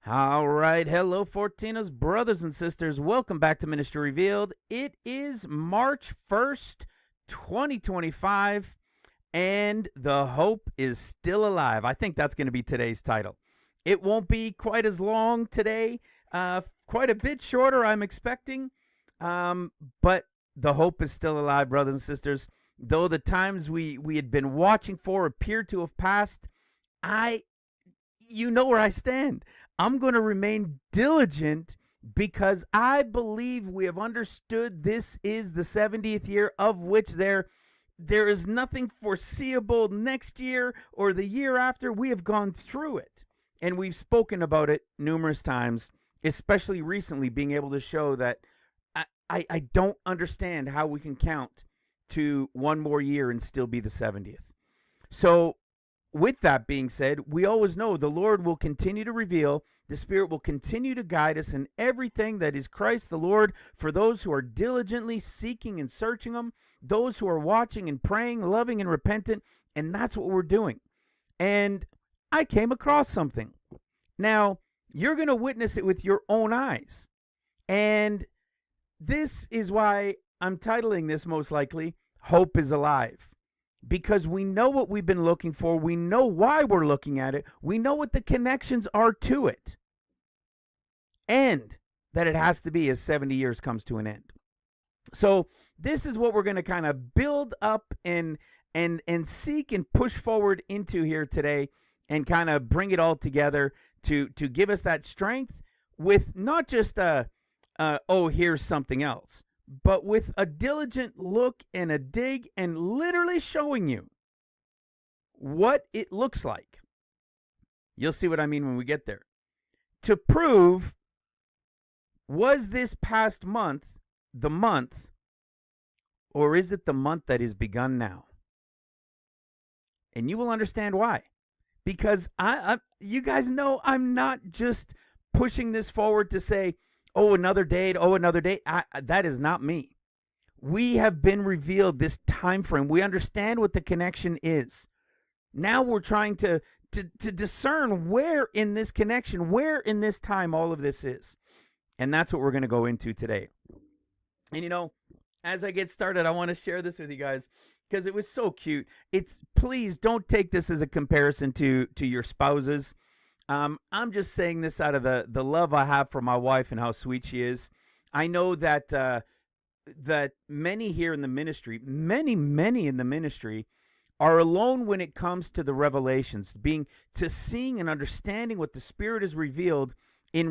All right. Hello, Fortinos, brothers and sisters. Welcome back to Ministry Revealed. It is March 1st, 2025, and the hope is still alive. I think that's going to be today's title. It won't be quite as long today, quite a bit shorter, I'm expecting. But the hope is still alive, brothers and sisters. Though the times we had been watching for appear to have passed, I you know where I stand. I'm going to remain diligent because I believe we have understood this is the 70th year, of which there is nothing foreseeable next year or the year after. We have gone through it, and we've spoken about it numerous times, especially recently, being able to show that I don't understand how we can count to one more year and still be the 70th. So with that being said, we always know the Lord will continue to reveal, the Spirit will continue to guide us in everything that is Christ the Lord for those who are diligently seeking and searching Him, those who are watching and praying, loving and repentant, and that's what we're doing. And I came across something. Now, you're going to witness it with your own eyes. And this is why I'm titling this most likely, Hope is Alive, because we know what we've been looking for. We know why we're looking at it. We know what the connections are to it. And that it has to be as 70 years comes to an end. So this is what we're going to kind of build up and seek and push forward into here today, and kind of bring it all together to give us that strength, with not just oh, here's something else, but with a diligent look and a dig, and literally showing you what it looks like. You'll see what I mean when we get there. To prove, was this past month the month, or is it the month that is begun now? And you will understand why. Because you guys know I'm not just pushing this forward to say, oh, another date, oh, another date. That is not me. We have been revealed this time frame. We understand what the connection is. Now we're trying to discern where in this connection, where in this time all of this is. And that's what we're going to go into today. And as I get started, I want to share this with you guys because it was so cute. Please don't take this as a comparison to your spouses. I'm just saying this out of the love I have for my wife and how sweet she is. I know that that many here in the ministry, many in the ministry, are alone when it comes to the revelations, to seeing and understanding what the Spirit has revealed in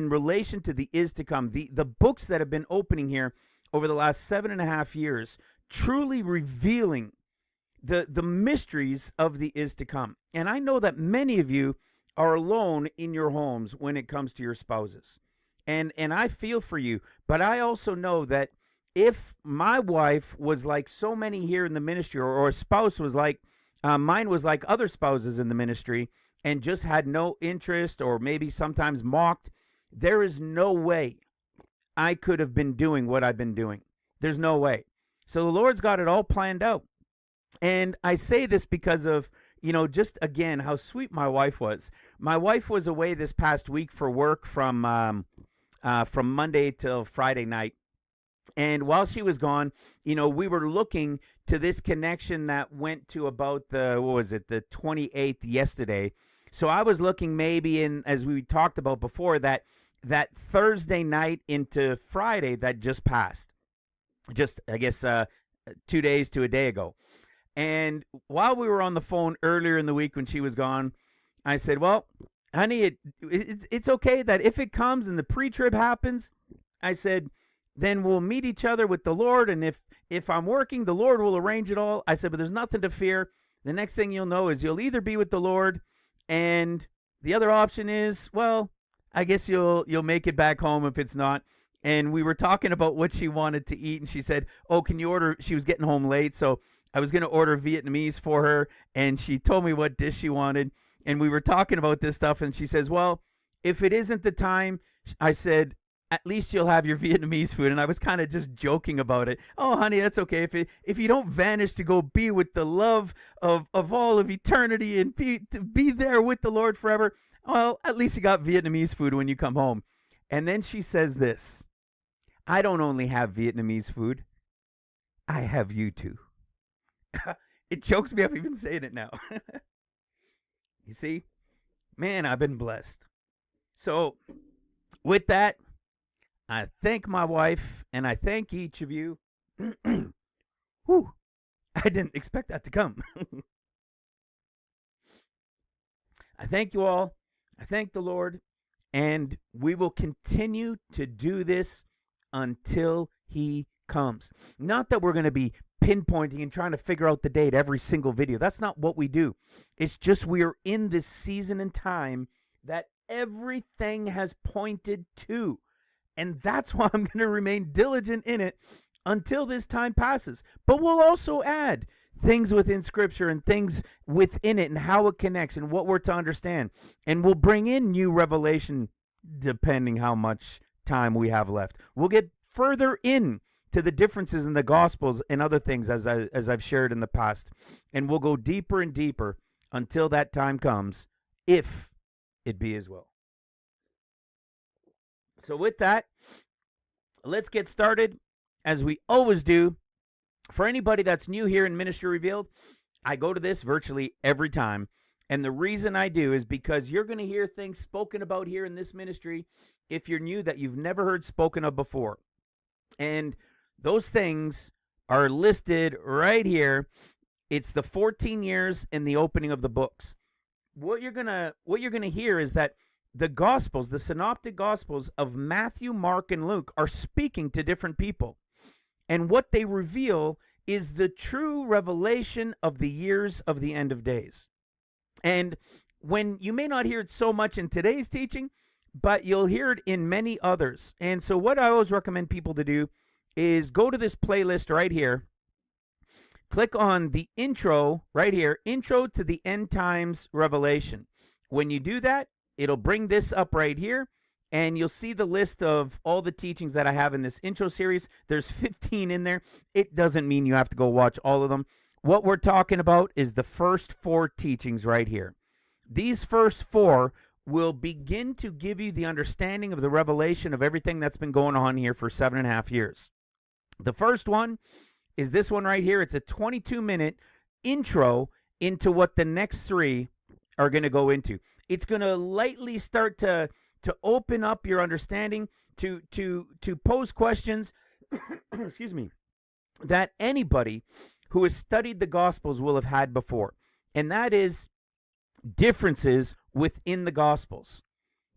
relation to the is to come. The books that have been opening here over the last 7.5 years, truly revealing the mysteries of the is to come. And I know that many of you are alone in your homes when it comes to your spouses. And I feel for you, but I also know that if my wife was like so many here in the ministry, or a spouse was like mine was like other spouses in the ministry, and just had no interest, or maybe sometimes mocked, there is no way I could have been doing what I've been doing. There's no way. So the Lord's got it all planned out. And I say this because of, just again, how sweet my wife was. My wife was away this past week for work from Monday till Friday night. And while she was gone, we were looking to this connection that went to about the 28th yesterday. So I was looking maybe as we talked about before, that Thursday night into Friday that just passed. Just, I guess, 2 days to a day ago. And while we were on the phone earlier in the week when she was gone, I said, well, honey, it's okay that if it comes and the pre-trib happens, I said, then we'll meet each other with the Lord. And if I'm working, the Lord will arrange it all. I said, but there's nothing to fear. The next thing you'll know is you'll either be with the Lord, and the other option is, well, I guess you'll make it back home if it's not. And we were talking about what she wanted to eat, and she said, oh, can you order? She was getting home late, so I was going to order Vietnamese for her, and she told me what dish she wanted, and we were talking about this stuff, and she says, well, if it isn't the time, I said, at least you'll have your Vietnamese food. And I was kind of just joking about it. Oh, honey, that's okay. If you don't vanish to go be with the love of all of eternity and be there with the Lord forever, Well, at least you got Vietnamese food when you come home. And then she says this: I don't only have Vietnamese food, I have you too. It chokes me up even saying it now. You see, man, I've been blessed. So, with that, I thank my wife and I thank each of you. Whew, I didn't expect that to come. I thank you all. I thank the Lord. And we will continue to do this until He comes. Not that we're going to be pinpointing and trying to figure out the date every single video. That's not what we do. It's just we are in this season and time that everything has pointed to. And that's why I'm going to remain diligent in it until this time passes. But we'll also add things within Scripture and things within it and how it connects and what we're to understand. And we'll bring in new revelation depending how much time we have left. We'll get further in to the differences in the Gospels and other things as I've shared in the past. And we'll go deeper and deeper until that time comes, if it be as well. So with that, let's get started as we always do. For anybody that's new here in Ministry Revealed, I go to this virtually every time. And the reason I do is because you're going to hear things spoken about here in this ministry, if you're new, that you've never heard spoken of before. And those things are listed right here. It's the 14 years and the opening of the books. What you're gonna hear is that the Gospels, the Synoptic Gospels of Matthew, Mark, and Luke are speaking to different people. And what they reveal is the true revelation of the years of the end of days. And when you may not hear it so much in today's teaching, but you'll hear it in many others. And so what I always recommend people to do is go to this playlist right here. Click on the intro right here, Intro to the End Times Revelation. When you do that, it'll bring this up right here. And you'll see the list of all the teachings that I have in this intro series. There's 15 in there. It doesn't mean you have to go watch all of them. What we're talking about is the first 4 teachings right here. These first 4 will begin to give you the understanding of the revelation of everything that's been going on here for 7.5 years. The first one is this one right here. It's a 22-minute intro into what the next 3 are going to go into. It's going to lightly start to open up your understanding, to pose questions, excuse me, that anybody who has studied the Gospels will have had before. And that is differences within the Gospels.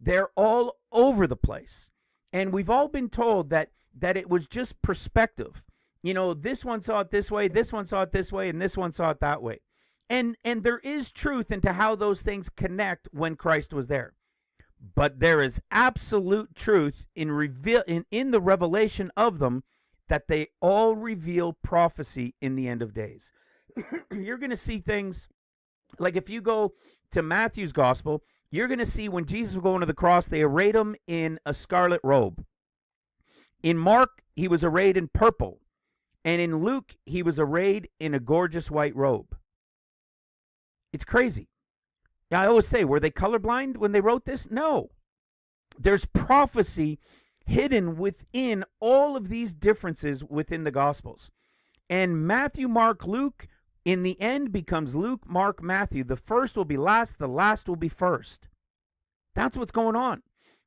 They're all over the place. And we've all been told that it was just perspective. You know, this one saw it this way, this one saw it this way, and this one saw it that way. And there is truth into how those things connect when Christ was there. But there is absolute truth in the revelation of them, that they all reveal prophecy in the end of days. You're going to see things like, if you go to Matthew's gospel, you're going to see when Jesus was going to the cross, they arrayed him in a scarlet robe. In Mark, he was arrayed in purple. And in Luke, he was arrayed in a gorgeous white robe. It's crazy. I always say, were they colorblind when they wrote this? No. There's prophecy hidden within all of these differences within the Gospels. And Matthew, Mark, Luke, in the end becomes Luke, Mark, Matthew. The first will be last, the last will be first. That's what's going on.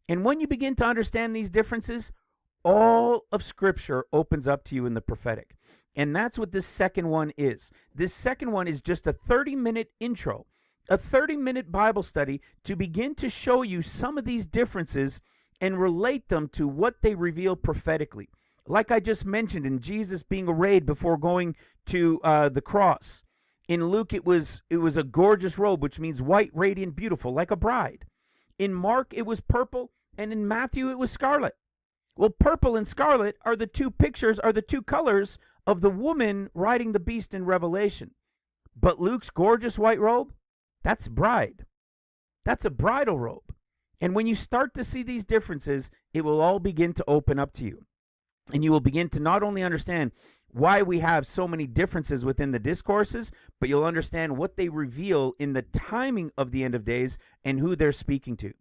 And when you begin to understand these differences, all of Scripture opens up to you in the prophetic. And that's what this second one is. This second one is just a 30-minute intro, a 30-minute Bible study to begin to show you some of these differences and relate them to what they reveal prophetically. Like I just mentioned, in Jesus being arrayed before going to the cross. In Luke, it was a gorgeous robe, which means white, radiant, beautiful, like a bride. In Mark, it was purple, and in Matthew, it was scarlet. Well, purple and scarlet are the two colors of the woman riding the beast in Revelation. But Luke's gorgeous white robe, that's bride. That's a bridal robe. And when you start to see these differences, it will all begin to open up to you. And you will begin to not only understand why we have so many differences within the discourses, but you'll understand what they reveal in the timing of the end of days and who they're speaking to.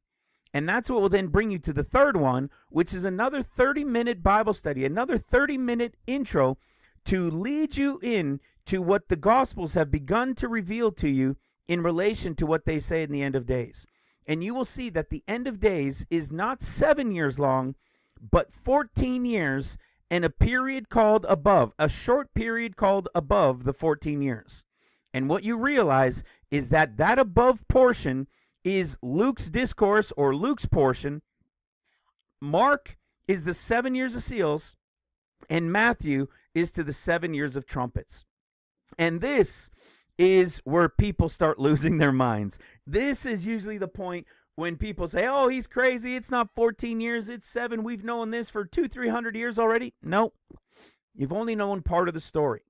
And that's what will then bring you to the third one, which is another 30-minute Bible study, another 30-minute intro to lead you in to what the Gospels have begun to reveal to you in relation to what they say in the end of days. And you will see that the end of days is not 7 years long, but 14 years and a period called above, a short period called above the 14 years. And what you realize is that that above portion is Luke's discourse or Luke's portion. Mark is the 7 years of seals, and Matthew is to the 7 years of trumpets. And this is where people start losing their minds. This is usually the point when people say, oh, he's crazy. It's not 14 years. It's 7. We've known this for 200-300 years already. No, you've only known part of the story.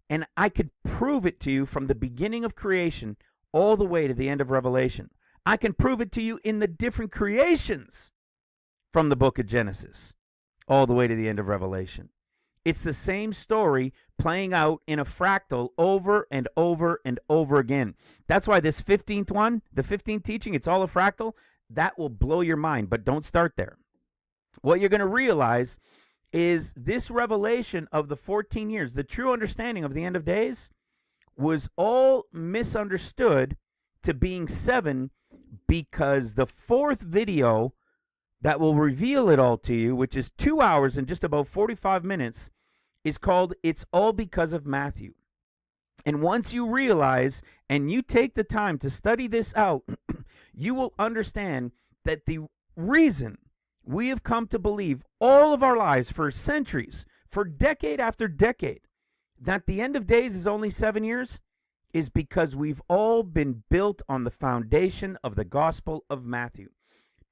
And I could prove it to you from the beginning of creation all the way to the end of Revelation. I can prove it to you in the different creations from the book of Genesis all the way to the end of Revelation. It's the same story playing out in a fractal over and over and over again. That's why this 15th one, the 15th teaching, it's all a fractal. That will blow your mind, but don't start there. What you're going to realize is this revelation of the 14 years, the true understanding of the end of days, was all misunderstood to being 7 because the fourth video that will reveal it all to you, which is 2 hours and just about 45 minutes, is called It's All Because of Matthew. And once you realize and you take the time to study this out, you will understand that the reason we have come to believe all of our lives for centuries, for decade after decade, that the end of days is only 7 years is because we've all been built on the foundation of the Gospel of Matthew.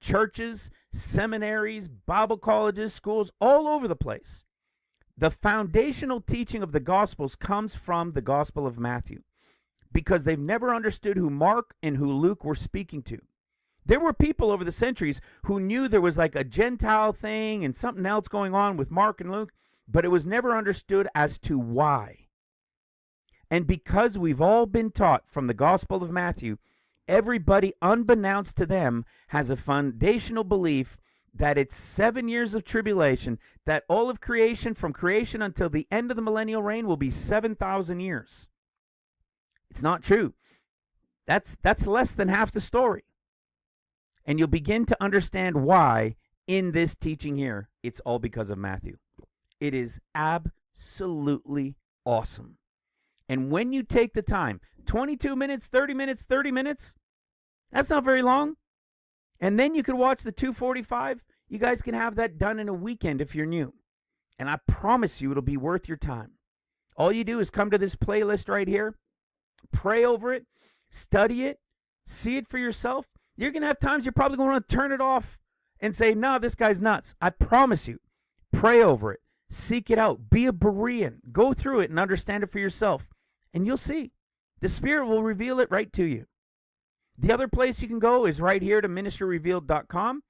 Churches, seminaries, Bible colleges, schools, all over the place. The foundational teaching of the Gospels comes from the Gospel of Matthew because they've never understood who Mark and who Luke were speaking to. There were people over the centuries who knew there was like a Gentile thing and something else going on with Mark and Luke, but it was never understood as to why. And because we've all been taught from the Gospel of Matthew, everybody, unbeknownst to them, has a foundational belief that it's 7 years of tribulation, that all of creation, from creation until the end of the millennial reign, will be 7,000 years. It's not true. That's less than half the story. And you'll begin to understand why in this teaching here, it's all because of Matthew. It is absolutely awesome. And when you take the time, 22 minutes, 30 minutes, 30 minutes, that's not very long. And then you can watch the 245. You guys can have that done in a weekend if you're new. And I promise you it'll be worth your time. All you do is come to this playlist right here, pray over it, study it, see it for yourself. You're going to have times you're probably going to want to turn it off and say, no, this guy's nuts. I promise you, pray over it, seek it out, be a Berean, go through it and understand it for yourself. And you'll see. The Spirit will reveal it right to you. The other place you can go is right here to ministryrevealed.com,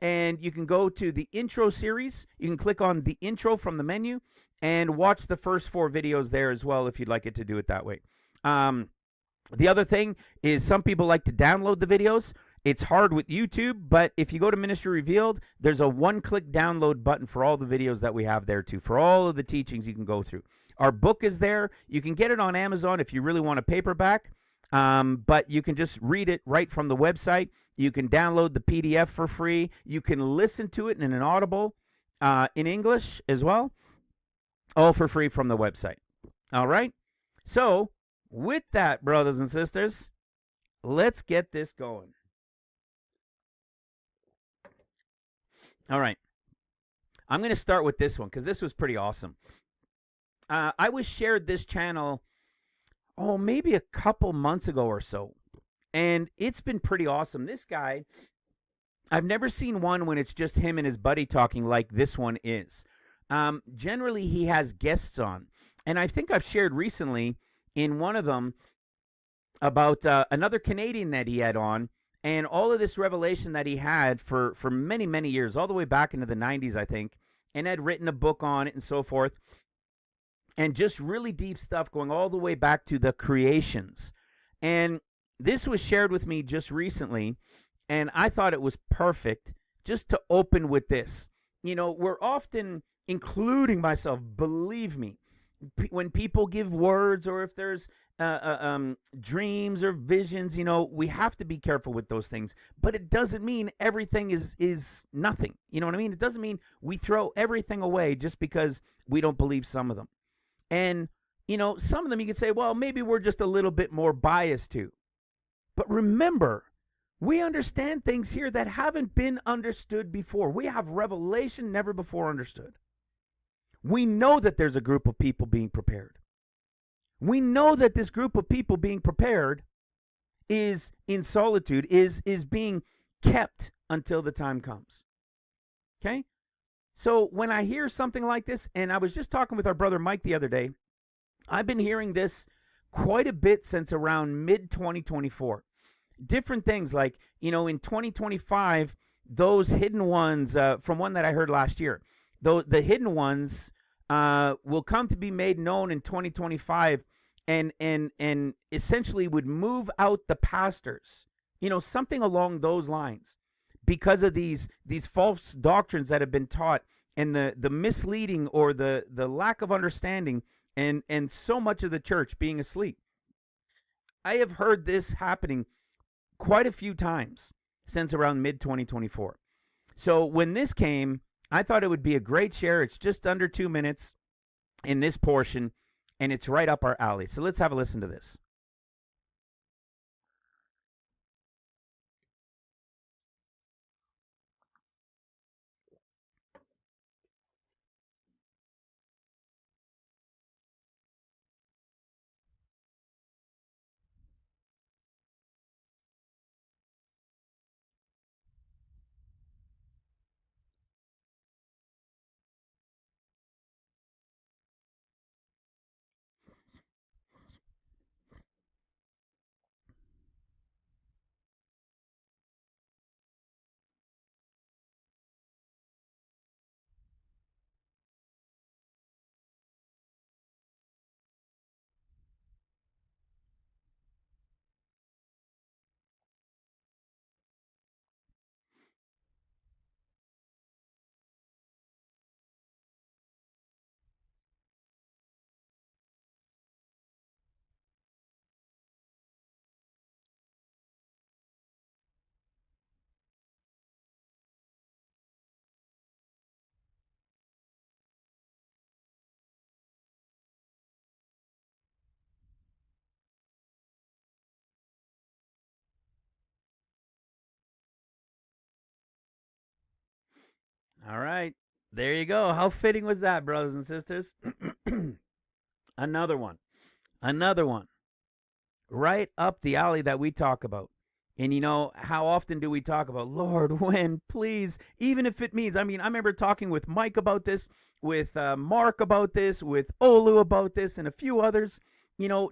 and you can go to the intro series. You can click on the intro from the menu and watch the first 4 videos there as well if you'd like it to do it that way. The other thing is some people like to download the videos. It's hard with YouTube, but if you go to Ministry Revealed, there's a one-click download button for all the videos that we have there too, for all of the teachings you can go through. Our book is there. You can get it on Amazon if you really want a paperback, but you can just read it right from the website. You can download the PDF for free. You can listen to it in an Audible in English as well, all for free from the website. All right? So, with that, brothers and sisters, let's get this going. All right. I'm going to start with this one because this was pretty awesome. I was shared this channel, maybe a couple months ago or so, and it's been pretty awesome. This guy, I've never seen one when it's just him and his buddy talking like this one is. Generally, he has guests on, and I think I've shared recently in one of them about another Canadian that he had on, and all of this revelation that he had for many, many years, all the way back into the 90s, I think, and had written a book on it and so forth. and just really deep stuff going all the way back to the creations. And this was shared with me just recently, and I thought it was perfect just to open with this. We're often, including myself, believe me, when people give words, or if there's dreams or visions, we have to be careful with those things. But it doesn't mean everything is nothing. You know what I mean? It doesn't mean we throw everything away just because we don't believe some of them. And some of them you could say, well, maybe we're just a little bit more biased to. But remember, we understand things here that haven't been understood before. We have revelation never before understood. We know that there's a group of people being prepared. We know that this group of people being prepared is in solitude, is being kept until the time comes. Okay? So when I hear something like this, and I was just talking with our brother Mike the other day, I've been hearing this quite a bit since around mid-2024. Different things like, in 2025, those hidden ones, from one that I heard last year, the hidden ones will come to be made known in 2025, and essentially would move out the pastors, something along those lines, because of these false doctrines that have been taught, and the misleading, or the lack of understanding, and so much of the church being asleep. I have heard this happening quite a few times since around mid-2024. So when this came, I thought it would be a great share. It's just under 2 minutes in this portion, and it's right up our alley. So let's have a listen to this. All right. There you go. How fitting was that, brothers and sisters? Another one. Another one. Right up the alley that we talk about. And how often do we talk about, Lord, when, please, even if it means, I remember talking with Mike about this, with Mark about this, with Olu about this, and a few others.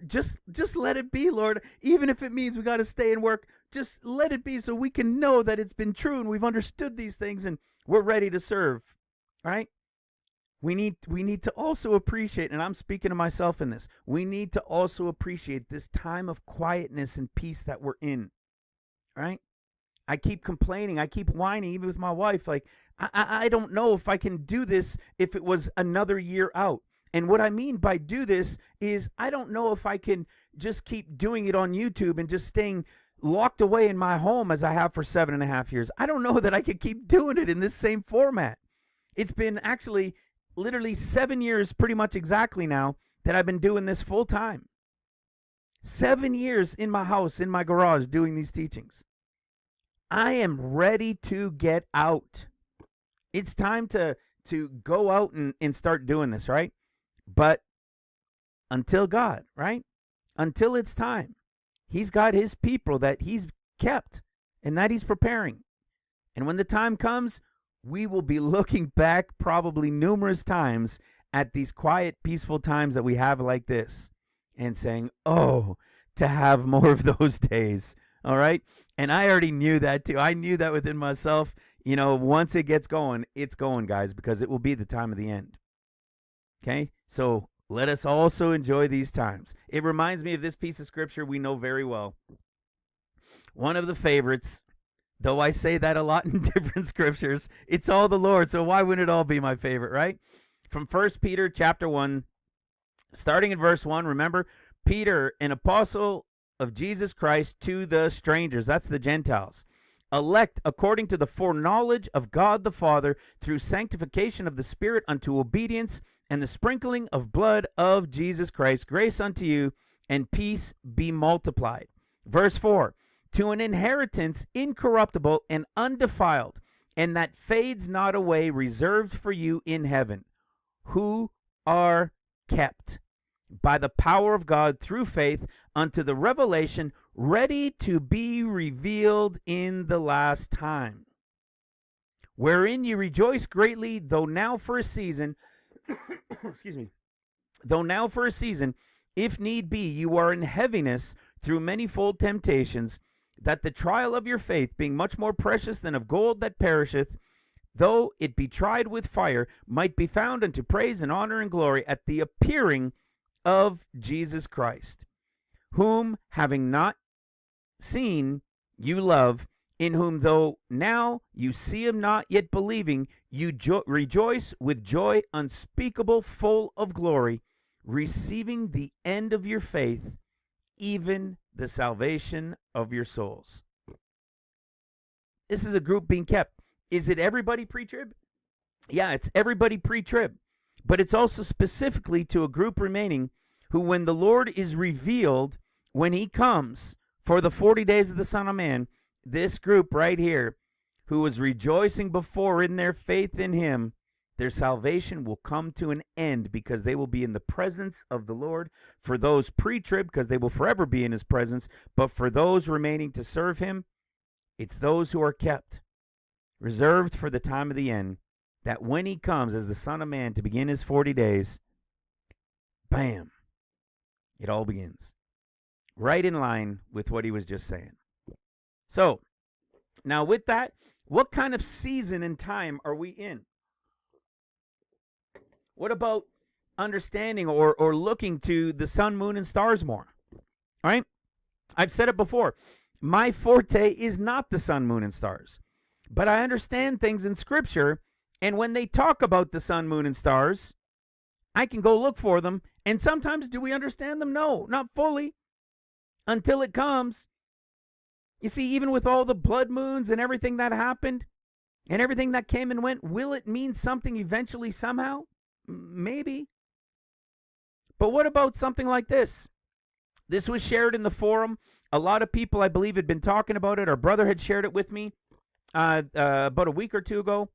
Just let it be, Lord. Even if it means we got to stay and work, just let it be, so we can know that it's been true and we've understood these things and we're ready to serve. Right? We need to also appreciate, and I'm speaking to myself in this, we need to also appreciate this time of quietness and peace that we're in. Right? I keep complaining, I keep whining, even with my wife, like, I don't know if I can do this if it was another year out. And what I mean by do this is, I don't know if I can just keep doing it on YouTube and just staying locked away in my home as I have for 7.5 years. I don't know that I could keep doing it in this same format. It's been actually literally 7 years, pretty much exactly now, that I've been doing this full time. 7 years in my house, in my garage, doing these teachings. I am ready to get out. It's time to go out and start doing this, right? But until God, right? Until it's time, He's got His people that He's kept and that He's preparing. And when the time comes, we will be looking back probably numerous times at these quiet, peaceful times that we have like this and saying, oh, to have more of those days. All right. And I already knew that too. I knew that within myself. Once it gets going, it's going, guys, because it will be the time of the end. Okay. So let us also enjoy these times. It reminds me of this piece of scripture we know very well. One of the favorites, though I say that a lot in different scriptures. It's all the Lord, so why wouldn't it all be my favorite, right? From 1 Peter chapter 1, starting in verse 1, remember, Peter, an apostle of Jesus Christ to the strangers, that's the Gentiles, elect according to the foreknowledge of God the Father, through sanctification of the Spirit unto obedience, and the sprinkling of blood of Jesus Christ, grace unto you, and peace be multiplied. Verse 4, to an inheritance incorruptible and undefiled, and that fades not away, reserved for you in heaven, who are kept by the power of God through faith unto the revelation, ready to be revealed in the last time, wherein you rejoice greatly, though now for a season, excuse me, though now for a season, if need be, you are in heaviness through manifold temptations, that the trial of your faith, being much more precious than of gold that perisheth, though it be tried with fire, might be found unto praise and honor and glory at the appearing of Jesus Christ, whom having not seen you love, in whom though now you see him not, yet believing, you rejoice with joy unspeakable, full of glory, receiving the end of your faith, even the salvation of your souls. This is a group being kept. Is it everybody pre-trib? Yeah, it's everybody pre-trib. But it's also specifically to a group remaining who, when the Lord is revealed, when he comes for the 40 days of the Son of Man, this group right here, who was rejoicing before in their faith in him, their salvation will come to an end, because they will be in the presence of the Lord. For those pre-trib, because they will forever be in his presence. But for those remaining to serve him, it's those who are kept, reserved for the time of the end, that when he comes as the Son of Man to begin his 40 days, bam, it all begins. Right in line with what he was just saying. So, now with that, what kind of season and time are we in? What about understanding or looking to the sun, moon, and stars more? All right? I've said it before. My forte is not the sun, moon, and stars. But I understand things in Scripture, and when they talk about the sun, moon, and stars, I can go look for them. And sometimes, do we understand them? No, not fully. Until it comes. You see, even with all the blood moons and everything that happened, and everything that came and went, will it mean something eventually somehow? Maybe. But what about something like this? This was shared in the forum. A lot of people, I believe, had been talking about it. Our brother had shared it with me about a week or two ago.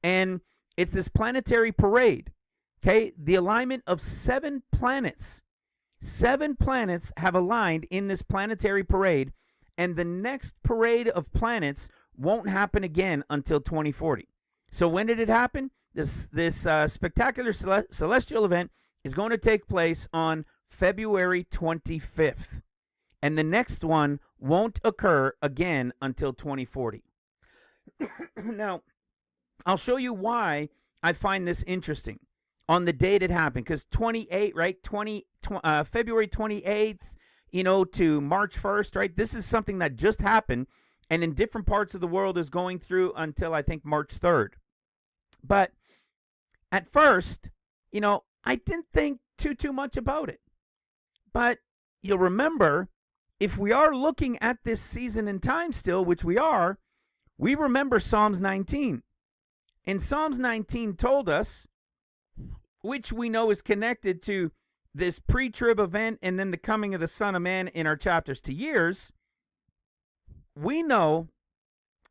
And it's this planetary parade. Okay, the alignment of 7 planets. 7 planets have aligned in this planetary parade, and the next parade of planets won't happen again until 2040. So when did it happen? This spectacular celestial event is going to take place on February 25th, and the next one won't occur again until 2040. Now, I'll show you why I find this interesting on the date it happened, because 28, right? February 28th, to March 1st, right? This is something that just happened, and in different parts of the world is going through until I think March 3rd. But at first, I didn't think too much about it. But you'll remember, if we are looking at this season and time still, which we are, we remember Psalms 19. And Psalms 19 told us, which we know is connected to this pre-trib event and then the coming of the Son of Man in our chapters to years, we know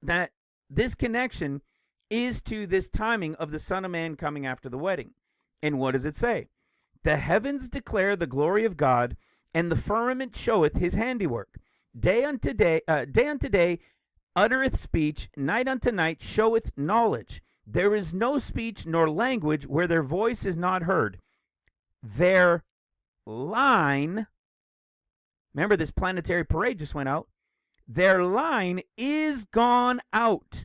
that this connection is to this timing of the Son of Man coming after the wedding. And what does it say? The heavens declare the glory of God, and the firmament showeth his handiwork. Day unto day uttereth speech, night unto night showeth knowledge. There is no speech nor language where their voice is not heard. Their line, remember this planetary parade just went out, their line is gone out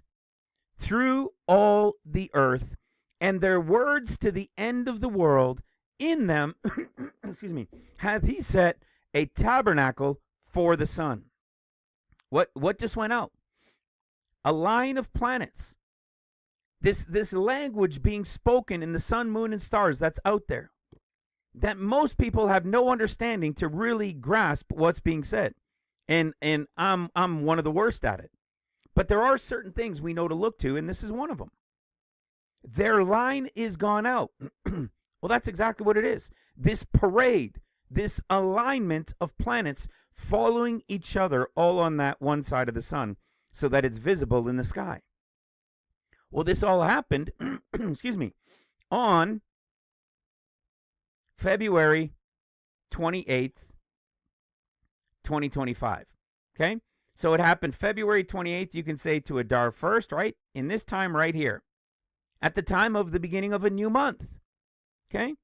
through all the earth, and their words to the end of the world. in them, excuse me, hath he set a tabernacle for the sun. What just went out? A line of planets. This language being spoken in the sun, moon, and stars that's out there, that most people have no understanding to really grasp what's being said. And I'm one of the worst at it. But there are certain things we know to look to, and this is one of them. Their line is gone out. Well, that's exactly what it is. This parade, this alignment of planets following each other all on that one side of the sun so that it's visible in the sky. Well, this all happened, excuse me, on February 28th, 2025. Okay? So it happened February 28th, you can say to Adar 1st, right? In this time right here. At the time of the beginning of a new month. Okay?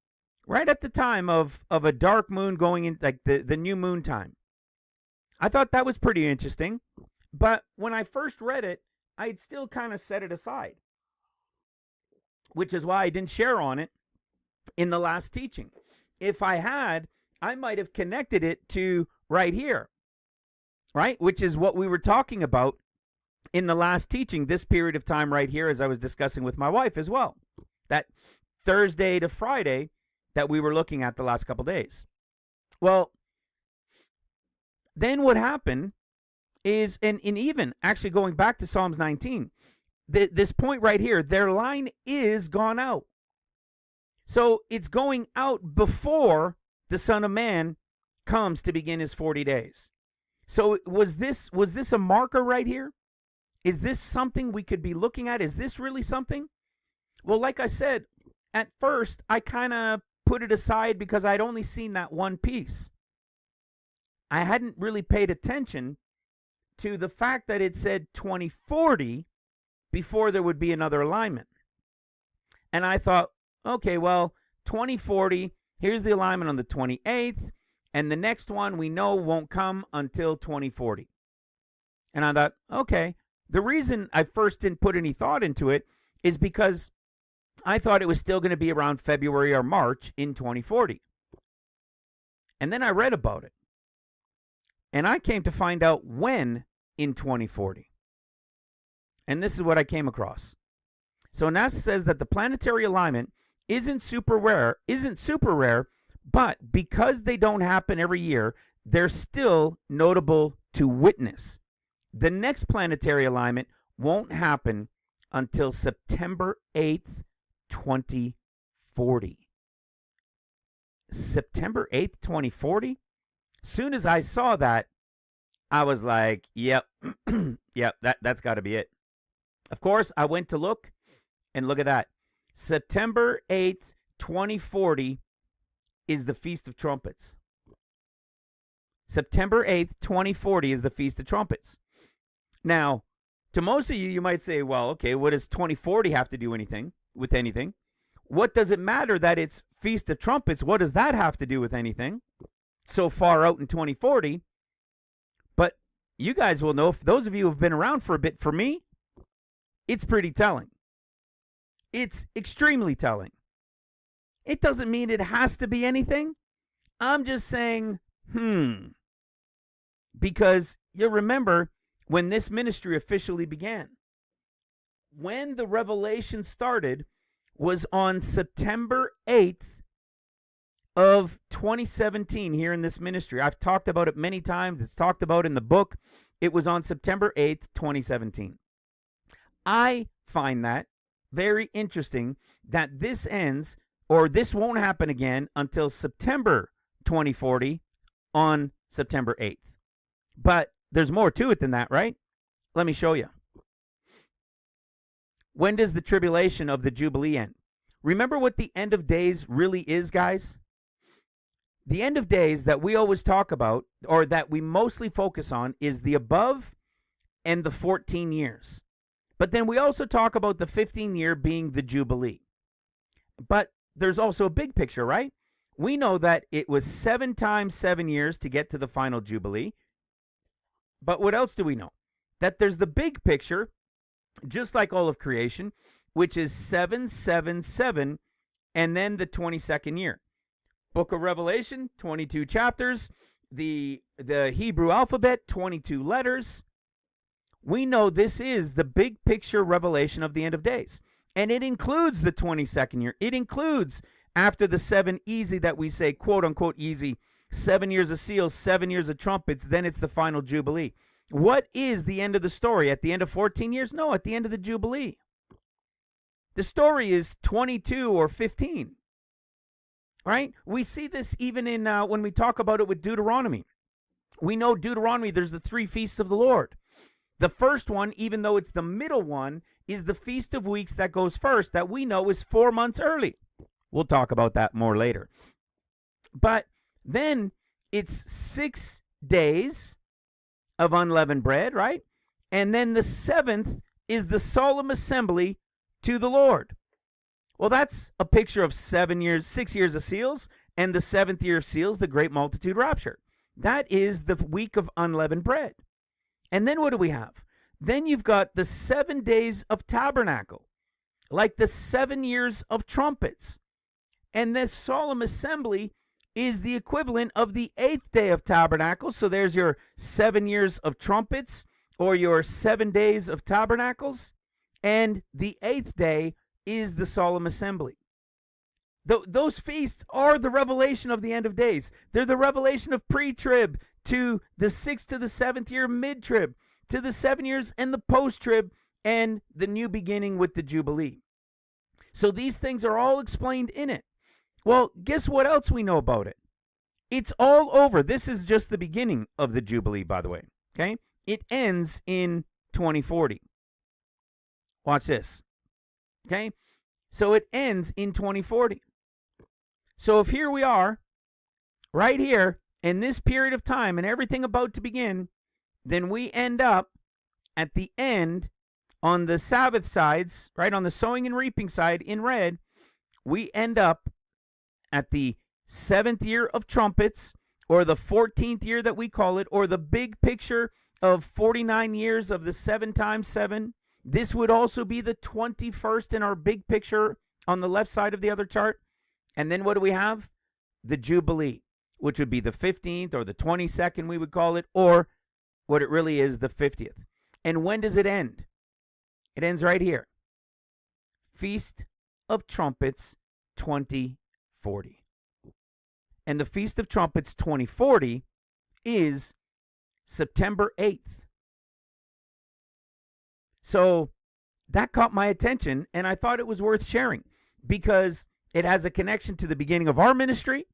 Right at the time of a dark moon going in, like the new moon time. I thought that was pretty interesting. But when I first read it, I'd still kind of set it aside, which is why I didn't share on it in the last teaching. If I had, I might have connected it to right here, right? Which is what we were talking about in the last teaching, this period of time right here, as I was discussing with my wife as well. That Thursday to Friday that we were looking at the last couple days. Well, then what happened is, and even actually going back to Psalms 19, this point right here, their line is gone out. So it's going out before the Son of Man comes to begin his 40 days. So was this a marker right here? Is this something we could be looking at? Is this really something? Well, like I said, at first, I kind of put it aside because I'd only seen that one piece. I hadn't really paid attention to the fact that it said 2040 before there would be another alignment. And I thought, okay, well, 2040, here's the alignment on the 28th, and the next one we know won't come until 2040. And I thought, okay, the reason I first didn't put any thought into it is because I thought it was still going to be around February or March in 2040. And then I read about it. And I came to find out when in 2040. And this is what I came across. So NASA says that the planetary alignment isn't super rare, but because they don't happen every year, they're still notable to witness. The next planetary alignment won't happen until September 8th, 2040. September 8th, 2040? Soon as I saw that, I was like, yep, yep, that's got to be it. Of course, I went to look, and look at that. September 8th, 2040 is the Feast of Trumpets. September 8th, 2040 is the Feast of Trumpets. Now, to most of you, you might say, well, okay, what does 2040 have to do with anything? What does it matter that it's Feast of Trumpets? What does that have to do with anything? So far out in 2040. But you guys will know, if those of you who have been around for a bit, for me, it's pretty telling. It's extremely telling. It doesn't mean it has to be anything. I'm just saying, because you remember when this ministry officially began. When the revelation started was on September 8th of 2017 here in this ministry. I've talked about it many times. It's talked about in the book. It was on September 8th, 2017. I find that very interesting that this ends, or this won't happen again until September 2040 on September 8th. But there's more to it than that, right? Let me show you. When does the tribulation of the Jubilee end? Remember what the end of days really is, guys? The end of days that we always talk about, or that we mostly focus on, is the above and the 14 years. But then we also talk about the 15-year being the Jubilee. But there's also a big picture, right? We know that it was 7 times 7 years to get to the final Jubilee. But what else do we know? That there's the big picture, just like all of creation, which is 7, 7, 7, and then the 22nd year. Book of Revelation, 22 chapters. The Hebrew alphabet, 22 letters. We know this is the big picture revelation of the end of days. And it includes the 22nd year. It includes after the 7 easy that we say, quote unquote easy, 7 years of seals, 7 years of trumpets, then it's the final Jubilee. What is the end of the story? At the end of 14 years? No, at the end of the Jubilee. The story is 22 or 15. Right? We see this even in when we talk about it with Deuteronomy. We know Deuteronomy, there's the 3 feasts of the Lord. The first one, even though it's the middle one, is the Feast of Weeks that goes first, that we know is 4 months early. We'll talk about that more later. But then it's 6 days of unleavened bread, right? And then the 7th is the solemn assembly to the Lord. Well, that's a picture of 7 years, 6 years of seals, and the 7th year of seals, the great multitude rapture. That is the week of unleavened bread. And then what do we have? Then you've got the 7 days of tabernacle, like the 7 years of trumpets. And this solemn assembly is the equivalent of the 8th day of tabernacle. So there's your 7 years of trumpets, or your 7 days of tabernacles. And the 8th day is the solemn assembly. Those feasts are the revelation of the end of days. They're the revelation of pre-trib to the 6th to the 7th year mid-trib, to the 7 years and the post-trib, and the new beginning with the Jubilee. So these things are all explained in it. Well, guess what else we know about it? It's all over. This is just the beginning of the Jubilee, by the way. Okay? It ends in 2040. Watch this. Okay? So it ends in 2040. So if here we are, right here, in this period of time and everything about to begin, then we end up at the end on the Sabbath sides, right, on the sowing and reaping side in red, we end up at the 7th year of trumpets, or the 14th year that we call it, or the big picture of 49 years of the 7 times 7. This would also be the 21st in our big picture on the left side of the other chart. And then what do we have? The Jubilee, which would be the 15th or the 22nd, we would call it, or what it really is, the 50th. And when does it end? It ends right here. Feast of Trumpets 2040. And the Feast of Trumpets 2040 is September 8th. So that caught my attention, and I thought it was worth sharing because it has a connection to the beginning of our ministry.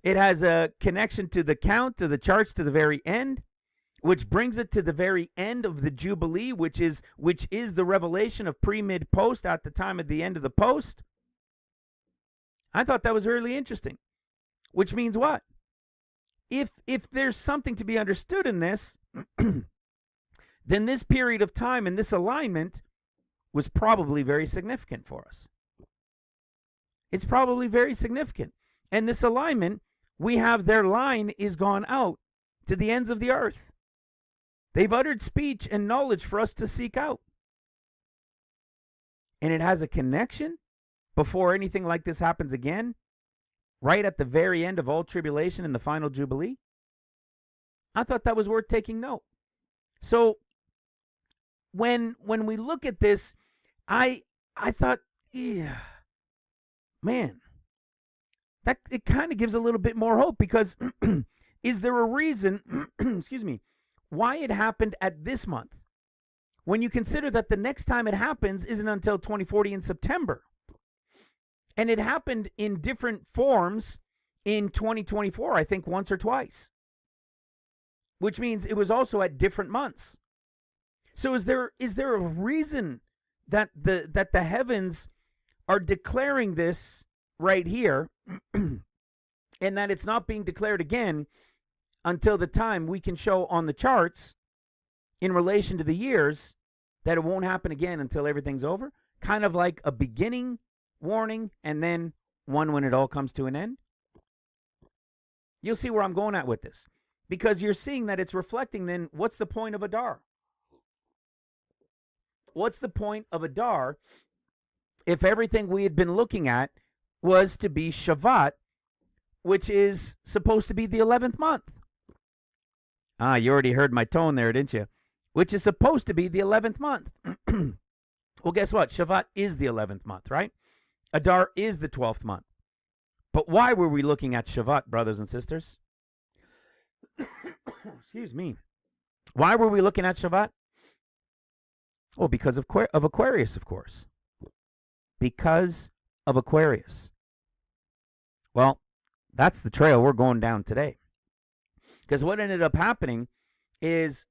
It has a connection to the count, to the charts, to the very end, which brings it to the very end of the Jubilee, which is the revelation of pre, mid, post at the time of the end of the post. I thought that was really interesting, which means what? If there's something to be understood in this, then this period of time and this alignment was probably very significant for us. It's probably very significant. And this alignment, we have their line is gone out to the ends of the earth. They've uttered speech and knowledge for us to seek out. And it has a connection before anything like this happens again, right at the very end of all tribulation in the final Jubilee. I thought that was worth taking note. So when we look at this, I thought, yeah, man, that it kind of gives a little bit more hope, because is there a reason, excuse me, why it happened at this month, when you consider that the next time it happens isn't until 2040 in September? And it happened in different forms in 2024, I think once or twice, which means it was also at different months. So is there a reason that the heavens are declaring this right here, and that it's not being declared again until the time we can show on the charts in relation to the years that it won't happen again until everything's over? Kind of like a beginning warning and then one when it all comes to an end. You'll see where I'm going at with this, because you're seeing that it's reflecting then what's the point of Adar? What's the point of Adar if everything we had been looking at was to be Shavat which is supposed to be the 11th month. Ah, you already heard my tone there, didn't you? Which is supposed to be the 11th month. Well, guess what? Shavat is the 11th month, right? Adar is the 12th month. But why were we looking at Shavat, brothers and sisters? Excuse me. Why were we looking at Shavat? Well, because of Aquarius, of course. Because of Aquarius. Well, that's the trail we're going down today. Because what ended up happening is,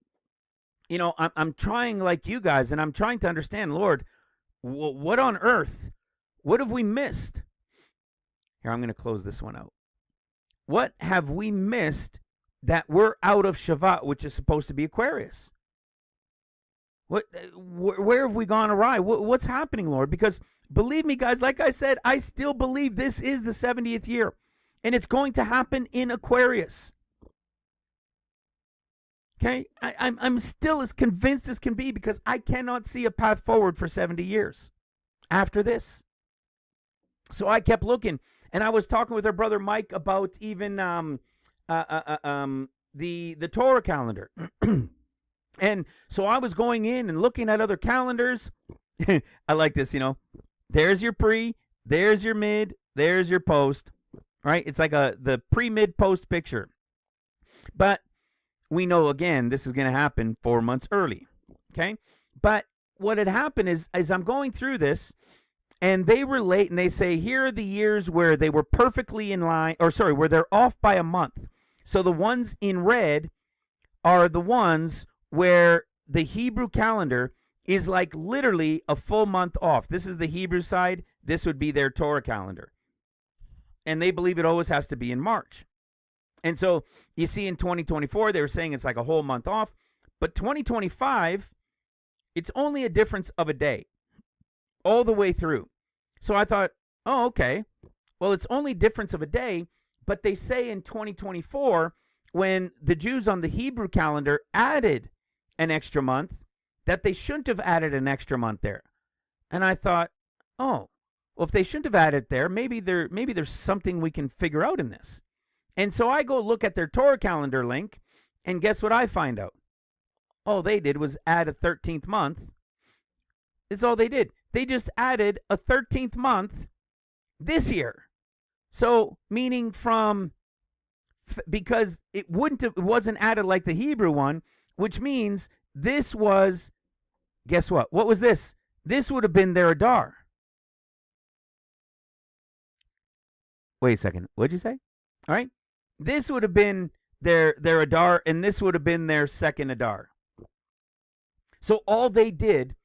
I'm trying like you guys, and I'm trying to understand, Lord, what on earth, what have we missed? Here, I'm going to close this one out. What have we missed that we're out of Shavat, which is supposed to be Aquarius? Where have we gone awry? What's happening, Lord? Because believe me, guys, like I said, I still believe this is the 70th year, and it's going to happen in Aquarius. Okay, I'm still as convinced as can be, because I cannot see a path forward for 70 years after this. So I kept looking, and I was talking with our brother Mike about even the Torah calendar. And so I was going in and looking at other calendars. I like this, There's your pre, there's your mid, there's your post, right? It's like the pre, mid, post picture. But we know, again, this is going to happen 4 months early, okay? But what had happened is I'm going through this, and they relate, and they say, here are the years where they were perfectly in line, where they're off by a month. So the ones in red are the ones where the Hebrew calendar is like literally a full month off. This is the Hebrew side. This would be their Torah calendar. And they believe it always has to be in March. And so you see in 2024, they were saying it's like a whole month off. But 2025, it's only a difference of a day all the way through. So I thought, oh, okay. Well, it's only difference of a day. But they say in 2024, when the Jews on the Hebrew calendar added an extra month, that they shouldn't have added an extra month there. And I thought, oh, well, if they shouldn't have added there, maybe there's something we can figure out in this. And so I go look at their Torah calendar link, and guess what I find out? All they did was add a 13th month. That's all they did. They just added a 13th month this year. So meaning because it wasn't added like the Hebrew one, which means this was, guess what? What was this? This would have been their Adar. Wait a second. What'd you say? All right. This would have been their Adar, and this would have been their second Adar. So all they did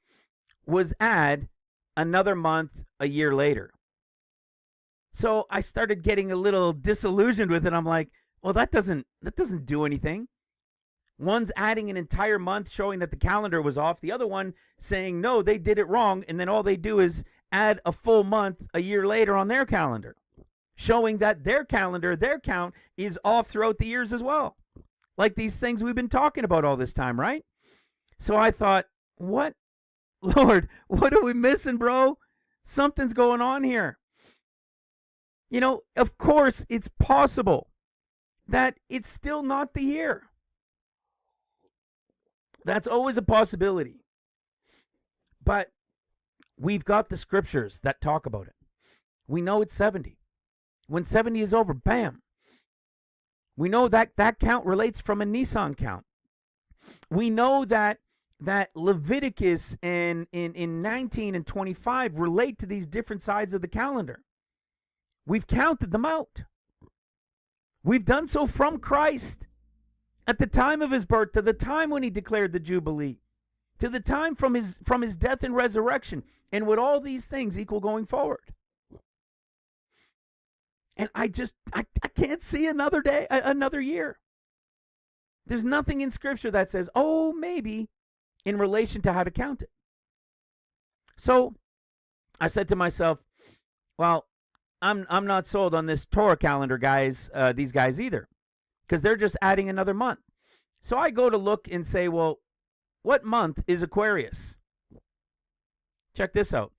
was add another month a year later. So I started getting a little disillusioned with it. I'm like, well, that doesn't do anything. One's adding an entire month showing that the calendar was off. The other one saying, no, they did it wrong. And then all they do is add a full month a year later on their calendar, showing that their calendar, their count is off throughout the years as well. Like these things we've been talking about all this time, right? So I thought, what? Lord, what are we missing, bro? Something's going on here. Of course, it's possible that it's still not the year. That's always a possibility. But we've got the scriptures that talk about it. We know it's 70. When 70 is over, bam. We know that count relates from a Nisan count. We know that Leviticus and in 19 and 25 relate to these different sides of the calendar. We've counted them out. We've done so from Christ at the time of his birth, to the time when he declared the Jubilee, to the time from his death and resurrection, and what all these things equal going forward. And I can't see another day, another year. There's nothing in Scripture that says, oh, maybe, in relation to how to count it. So I said to myself, well, I'm not sold on this Torah calendar, guys, these guys either, because they're just adding another month. So I go to look and say, well, what month is Aquarius? Check this out.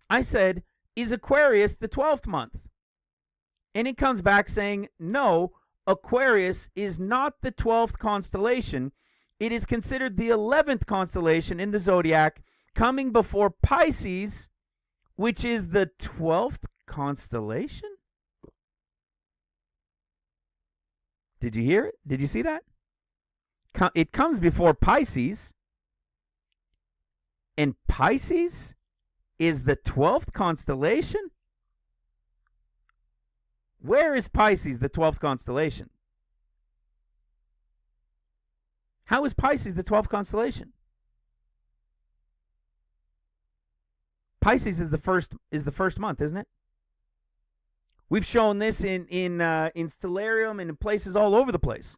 I said, is Aquarius the 12th month? And it comes back saying, no, Aquarius is not the 12th constellation. It is considered the 11th constellation in the zodiac, coming before Pisces, which is the 12th constellation. Did you hear it? Did you see that? It comes before Pisces, and Pisces is the 12th constellation? Where is Pisces the 12th constellation? How is Pisces the 12th constellation? Pisces is the first month, isn't it? We've shown this in Stellarium and in places all over the place.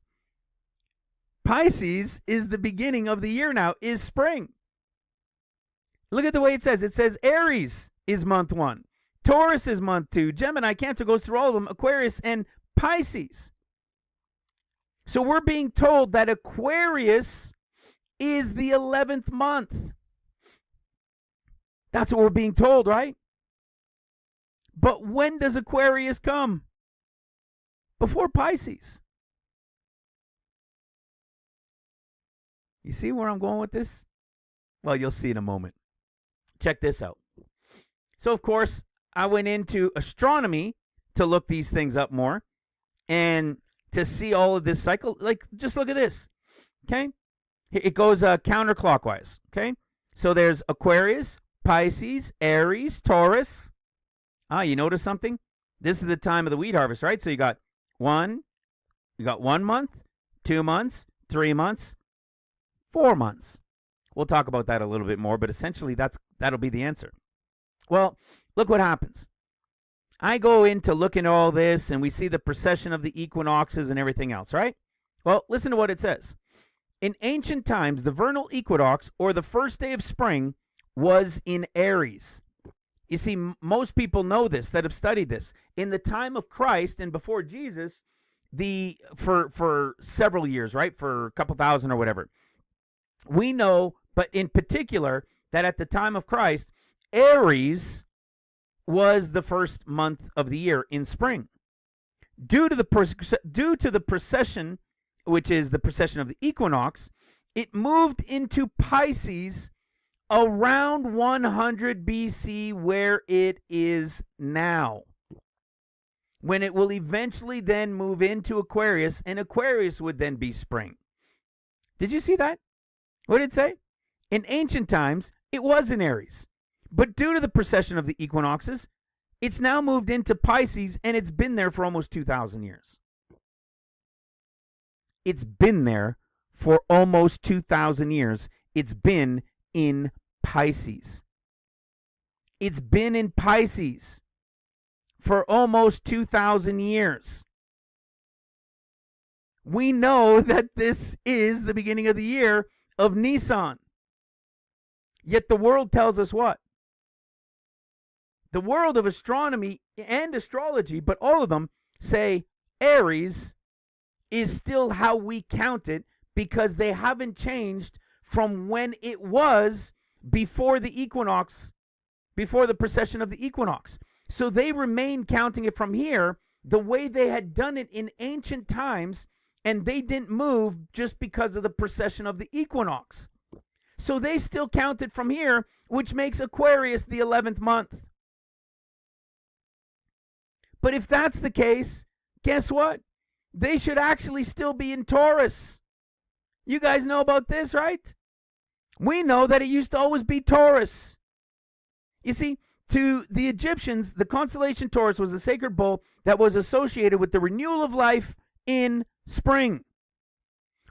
Pisces is the beginning of the year now, is spring. Look at the way it says. It says Aries is month 1. Taurus is month 2. Gemini, Cancer, goes through all of them. Aquarius and Pisces. So we're being told that Aquarius is the 11th month. That's what we're being told, right? But when does Aquarius come? Before Pisces. You see where I'm going with this? Well, you'll see in a moment. Check this out. So, of course, I went into astronomy to look these things up more and to see all of this cycle. Like, just look at this, okay? It goes counterclockwise, okay? So there's Aquarius, Pisces, Aries, Taurus. You notice something? This is the time of the wheat harvest, right? So you got 1 month, 2 months, 3 months, 4 months. We'll talk about that a little bit more, but essentially that'll be the answer. Well, look what happens. I go into looking at all this, and we see the precession of the equinoxes and everything else, right? Well, listen to what it says. In ancient times, the vernal equinox, or the first day of spring, was in Aries. You see, most people know this, that have studied this. In the time of Christ and before Jesus, for several years, right? For a couple thousand or whatever. We know, but in particular, that at the time of Christ, Aries was the first month of the year in spring. Due to the precession, which is the precession of the equinox, it moved into Pisces around 100 BC, where it is now, when it will eventually then move into Aquarius, and Aquarius would then be spring. Did you see that? What did it say? In ancient times, it was in Aries. But due to the precession of the equinoxes, it's now moved into Pisces, and it's been there for almost 2,000 years. It's been there for almost 2,000 years. It's been in Pisces. It's been in Pisces for almost 2,000 years. We know that this is the beginning of the year of Nisan. Yet the world tells us what? The world of astronomy and astrology, but all of them say Aries is still how we count it, because they haven't changed from when it was before the equinox, before the precession of the equinox. So they remain counting it from here the way they had done it in ancient times, and they didn't move just because of the precession of the equinox. So they still count it from here, which makes Aquarius the 11th month. But if that's the case, guess what? They should actually still be in Taurus. You guys know about this, right? We know that it used to always be Taurus. You see, to the Egyptians, the constellation Taurus was a sacred bull that was associated with the renewal of life in spring.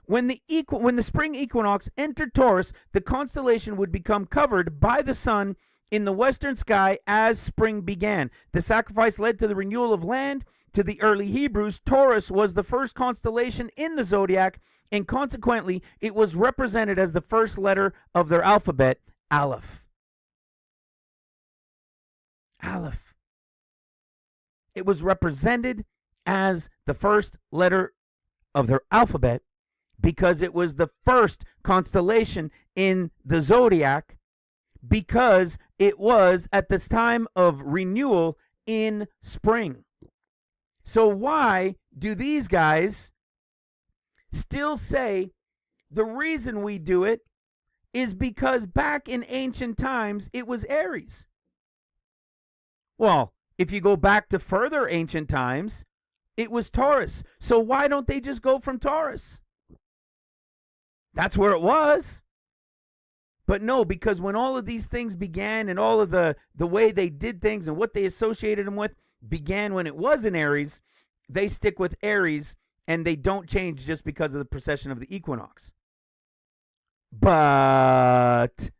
When the spring equinox entered Taurus, the constellation would become covered by the sun in the western sky as spring began. The sacrifice led to the renewal of land. To the early Hebrews, Taurus was the first constellation in the zodiac, and consequently, it was represented as the first letter of their alphabet, Aleph. Aleph. It was represented as the first letter of their alphabet because it was the first constellation in the zodiac, because it was at this time of renewal in spring. So why do these guys still say the reason we do it is because back in ancient times it was Aries? Well, if you go back to further ancient times, it was Taurus. So why don't they just go from Taurus? That's where it was. But no, because when all of these things began and all of the way they did things and what they associated them with began when it was in Aries, they stick with Aries and they don't change just because of the precession of the equinox. But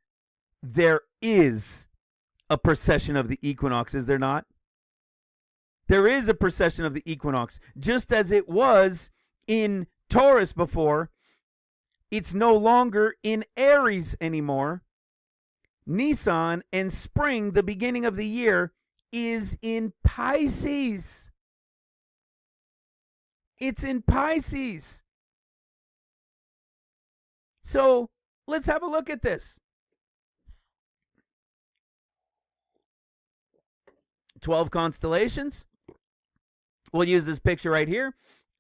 there is a precession of the equinox, is there not? There is a precession of the equinox. Just as it was in Taurus before, it's no longer in Aries anymore. Nisan and spring, the beginning of the year, is in Pisces. It's in Pisces. So let's have a look at this. 12 constellations. We'll use this picture right here.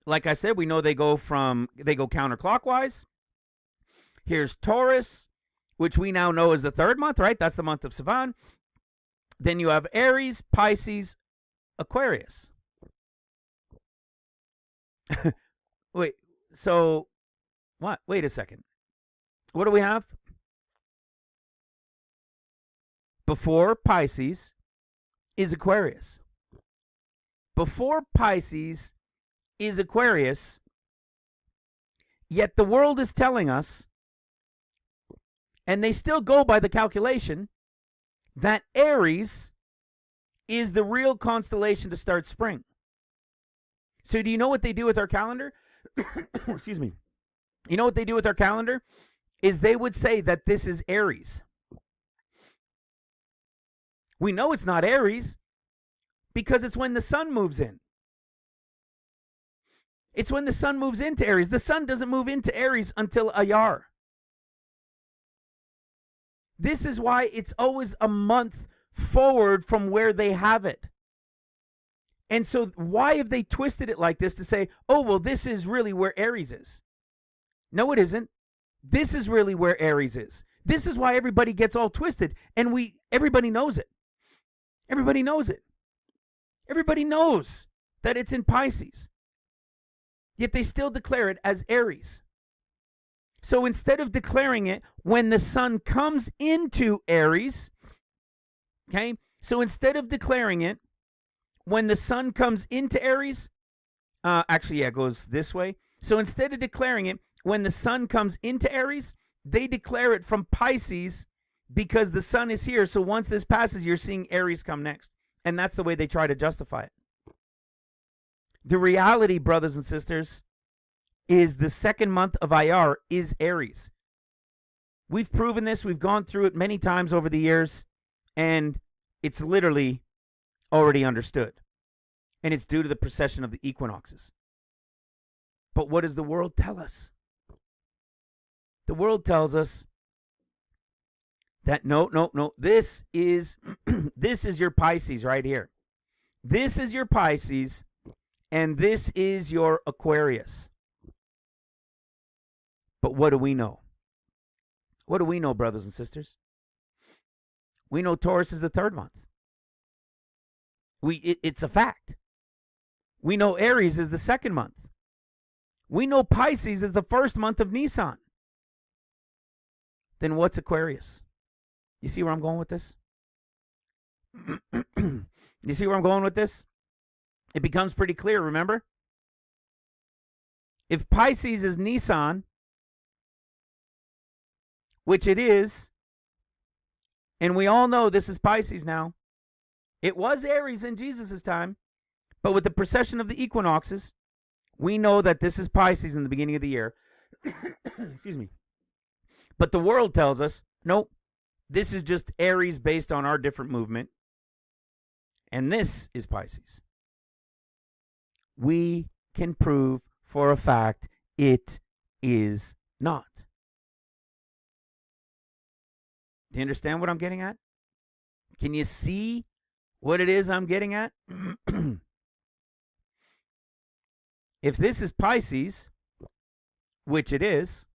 Like I said, we know they go counterclockwise. Here's Taurus, which we now know is the third month, right? That's the month of Sivan. Then you have Aries, Pisces, Aquarius. Wait, so what? Wait a second. What do we have? Before Pisces is Aquarius. Before Pisces is Aquarius, yet the world is telling us, and they still go by the calculation, that Aries is the real constellation to start spring. So do you know what they do with our calendar? Excuse me. You know what they do with our calendar? Is they would say that this is Aries. We know it's not Aries because it's when the sun moves in. It's when the sun moves into Aries. The sun doesn't move into Aries until Ayar. This is why it's always a month forward from where they have it. And so why have they twisted it like this to say, oh, well, this is really where Aries is? No, it isn't. This is really where Aries is. This is why everybody gets all twisted. And everybody knows it. Everybody knows it. Everybody knows that it's in Pisces. Yet they still declare it as Aries. So instead of declaring it when the sun comes into Aries, okay? So instead of declaring it when the sun comes into Aries, it goes this way. So instead of declaring it when the sun comes into Aries, they declare it from Pisces because the sun is here. So once this passes, you're seeing Aries come next. And that's the way they try to justify it. The reality, brothers and sisters, is the second month of Ayar is Aries. We've proven this. We've gone through it many times over the years. And it's literally already understood. And it's due to the precession of the equinoxes. But what does the world tell us? The world tells us that no, this is this is your Pisces right here. This is your Pisces, and this is your Aquarius. But what do we know? What do we know, brothers and sisters? We know Taurus is the third month. It's a fact. We know Aries is the second month. We know Pisces is the first month of Nisan. Then what's Aquarius? You see where I'm going with this? You see where I'm going with this? It becomes pretty clear, remember? If Pisces is Nisan, which it is, and we all know this is Pisces now. It was Aries in Jesus' time, but with the precession of the equinoxes, we know that this is Pisces in the beginning of the year. Excuse me. But the world tells us, nope, this is just Aries based on our different movement, and this is Pisces. We can prove for a fact it is not. Do you understand what I'm getting at? Can you see what it is I'm getting at? If this is Pisces, which it is,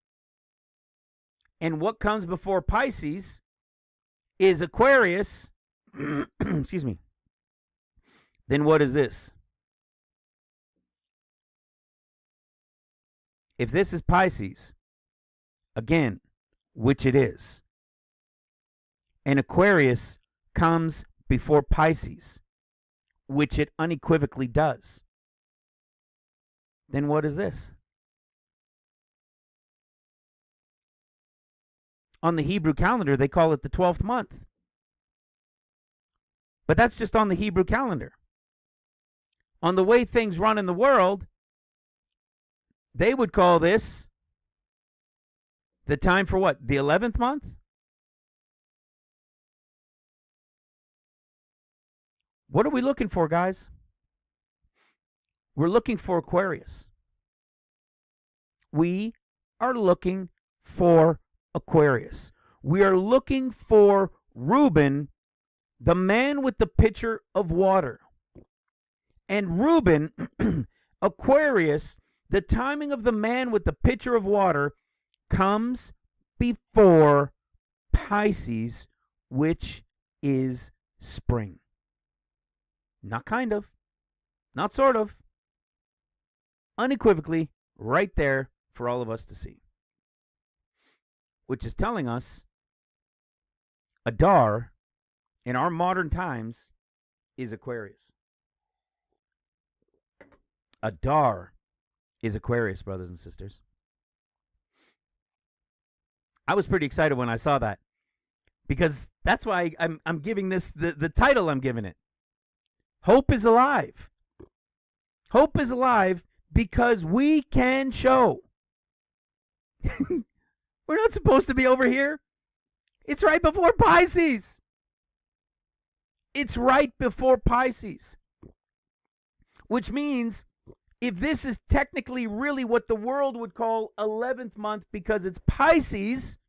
and what comes before Pisces is Aquarius, excuse me, then what is this? If this is Pisces, again, which it is, and Aquarius comes before Pisces, which it unequivocally does, then what is this? On the Hebrew calendar, they call it the 12th month. But that's just on the Hebrew calendar. On the way things run in the world, they would call this the time for what? The 11th month? What are we looking for, guys? We're looking for Aquarius. We are looking for Aquarius. We are looking for Reuben, the man with the pitcher of water. And Reuben, Aquarius, the timing of the man with the pitcher of water comes before Pisces, which is spring. Not kind of, not sort of, unequivocally, right there for all of us to see. Which is telling us Adar, in our modern times, is Aquarius. Adar is Aquarius, brothers and sisters. I was pretty excited when I saw that, because that's why I'm giving this the title I'm giving it. Hope is alive. Hope is alive because we can show. We're not supposed to be over here. It's right before Pisces. It's right before Pisces. Which means if this is technically really what the world would call 11th month because it's Pisces,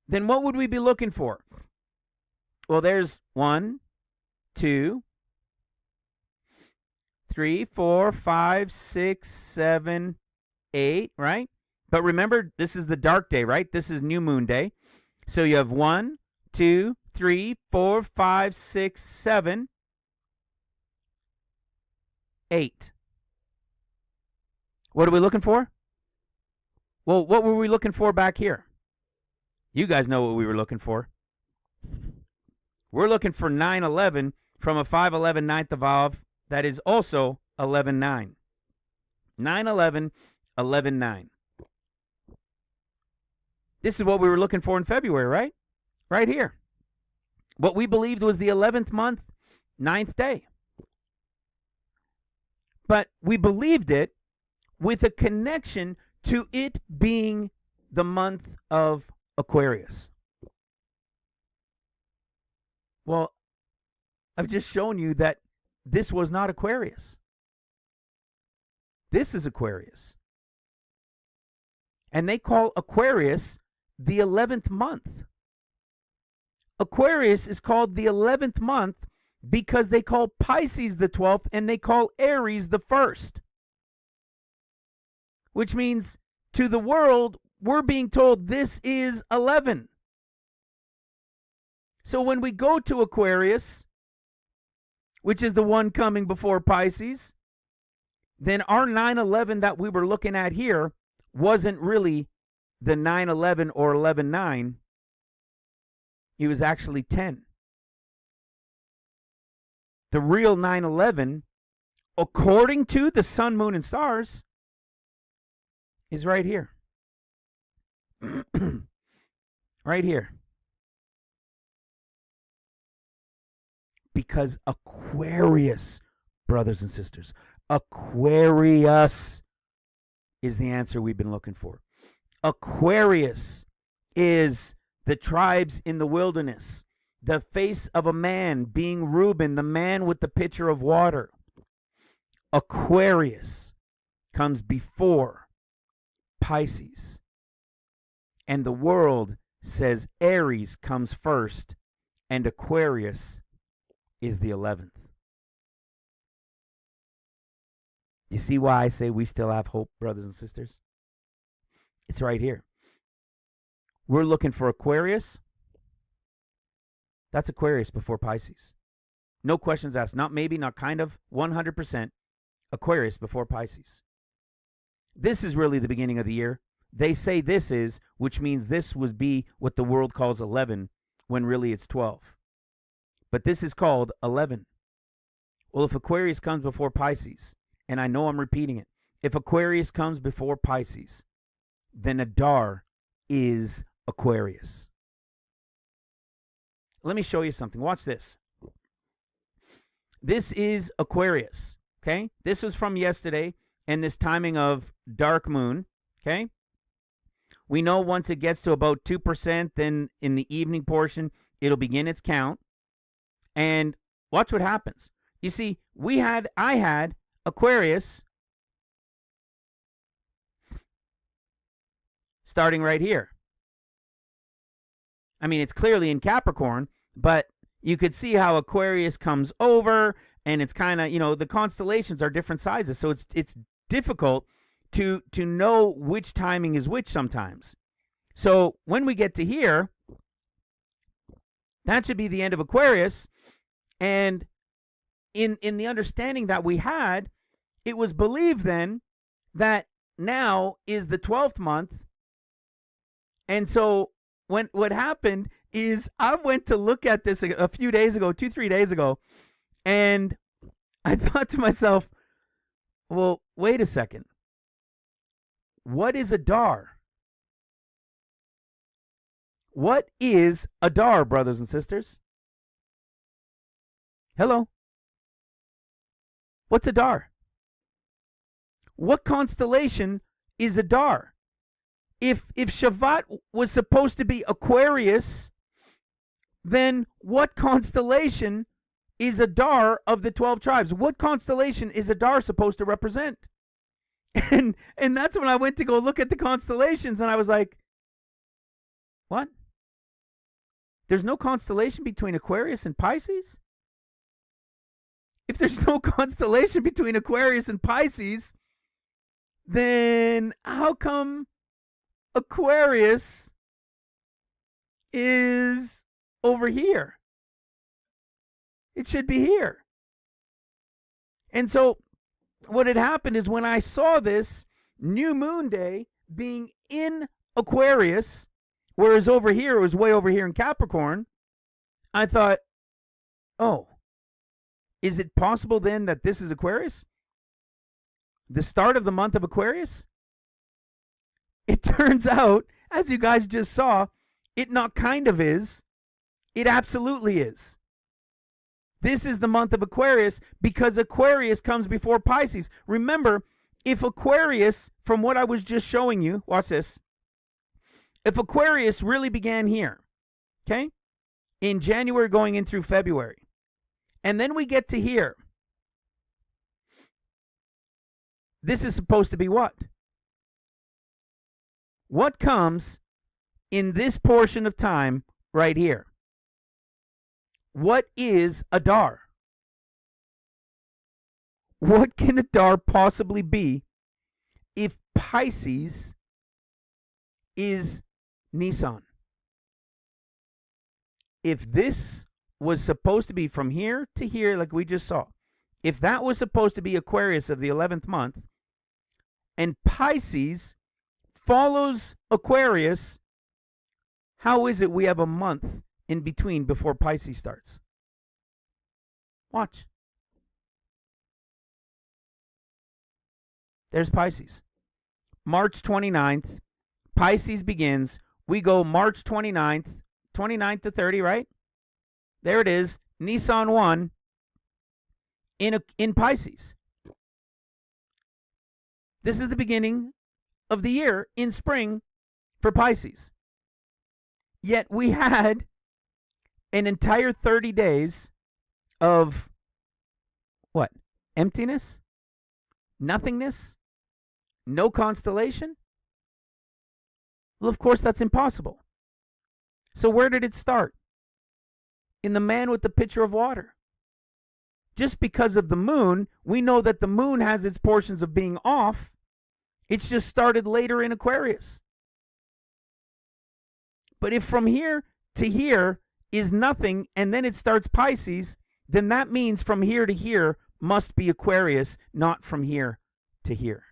then what would we be looking for? Well, there's 1, 2, 3, 4, 5, 6, 7, 8, right? But remember, this is the dark day, right? This is new moon day. So you have 1, 2, 3, 4, 5, 6, 7, 8. What are we looking for? Well, what were we looking for back here? You guys know what we were looking for. We're looking for 9/11 from a 5/11 ninth of Av that is also 11/9. 9/11, 11/9. This is what we were looking for in February, right? Right here. What we believed was the 11th month, 9th day. But we believed it with a connection to it being the month of Aquarius. Well, I've just shown you that this was not Aquarius. This is Aquarius. And they call Aquarius the 11th month. Aquarius is called the 11th month because they call Pisces the 12th and they call Aries the 1st. Which means to the world, we're being told this is 11. So when we go to Aquarius, which is the one coming before Pisces, then our 9/11 that we were looking at here wasn't really the 9/11 or 11/9. It was actually 10. The real 9/11, according to the sun, moon, and stars, is right here. Right here. Because Aquarius, brothers and sisters, Aquarius is the answer we've been looking for. Aquarius is the tribes in the wilderness, the face of a man being Reuben, the man with the pitcher of water. Aquarius comes before Pisces. And the world says Aries comes first and Aquarius is the 11th. You see why I say we still have hope, brothers and sisters? It's right here. We're looking for Aquarius. That's Aquarius before Pisces. No questions asked. Not maybe, not kind of. 100% Aquarius before Pisces. This is really the beginning of the year. They say this is, which means this would be what the world calls 11, when really it's 12. But this is called 11. Well, if Aquarius comes before Pisces, and I know I'm repeating it, if Aquarius comes before Pisces, then Adar is Aquarius. Let me show you something. Watch this. This is Aquarius, okay? This was from yesterday, and this timing of dark moon, okay? We know once it gets to about 2%, then in the evening portion, it'll begin its count. And watch what happens. You see, I had Aquarius starting right here. I mean, it's clearly in Capricorn, but you could see how Aquarius comes over, and it's kind of, the constellations are different sizes, so it's difficult to know which timing is which sometimes. So when we get to here, that should be the end of Aquarius, and in the understanding that we had, it was believed then that now is the 12th month. And so what happened is I went to look at this a few days ago, 2-3 days ago, and I thought to myself, well, wait a second. What is Adar? What is Adar, brothers and sisters? Hello? What's Adar? What constellation is Adar? If Shavat was supposed to be Aquarius, then what constellation is Adar of the 12 tribes? What constellation is Adar supposed to represent? And that's when I went to go look at the constellations, and I was like, what? There's no constellation between Aquarius and Pisces? If there's no constellation between Aquarius and Pisces, then how come Aquarius is over here? It should be here. And so what had happened is when I saw this new moon day being in Aquarius, whereas over here, it was way over here in Capricorn, I thought, oh, is it possible then that this is Aquarius? The start of the month of Aquarius? It turns out, as you guys just saw, it not kind of is. It absolutely is. This is the month of Aquarius because Aquarius comes before Pisces. Remember, if Aquarius, from what I was just showing you, watch this. If Aquarius really began here, okay, in January going in through February, and then we get to here, this is supposed to be what? What comes in this portion of time right here? What is Adar? What can Adar possibly be if Pisces is Nisan? If this was supposed to be from here to here, like we just saw, if that was supposed to be Aquarius of the 11th month, and Pisces follows Aquarius, how is it we have a month in between before Pisces starts? Watch. There's Pisces. March 29th, Pisces begins. We go March 29th to 30, right? There it is, Nisan 1 in Pisces. This is the beginning of the year in spring for Pisces. Yet we had an entire 30 days of what? Emptiness? Nothingness? No constellation? Well, of course, that's impossible. So where did it start? In the man with the pitcher of water. just because of the moon, we know that the moon has its portions of being off. It's just started later in Aquarius. But if from here to here is nothing and then it starts Pisces, then that means from here to here must be Aquarius, not from here to here.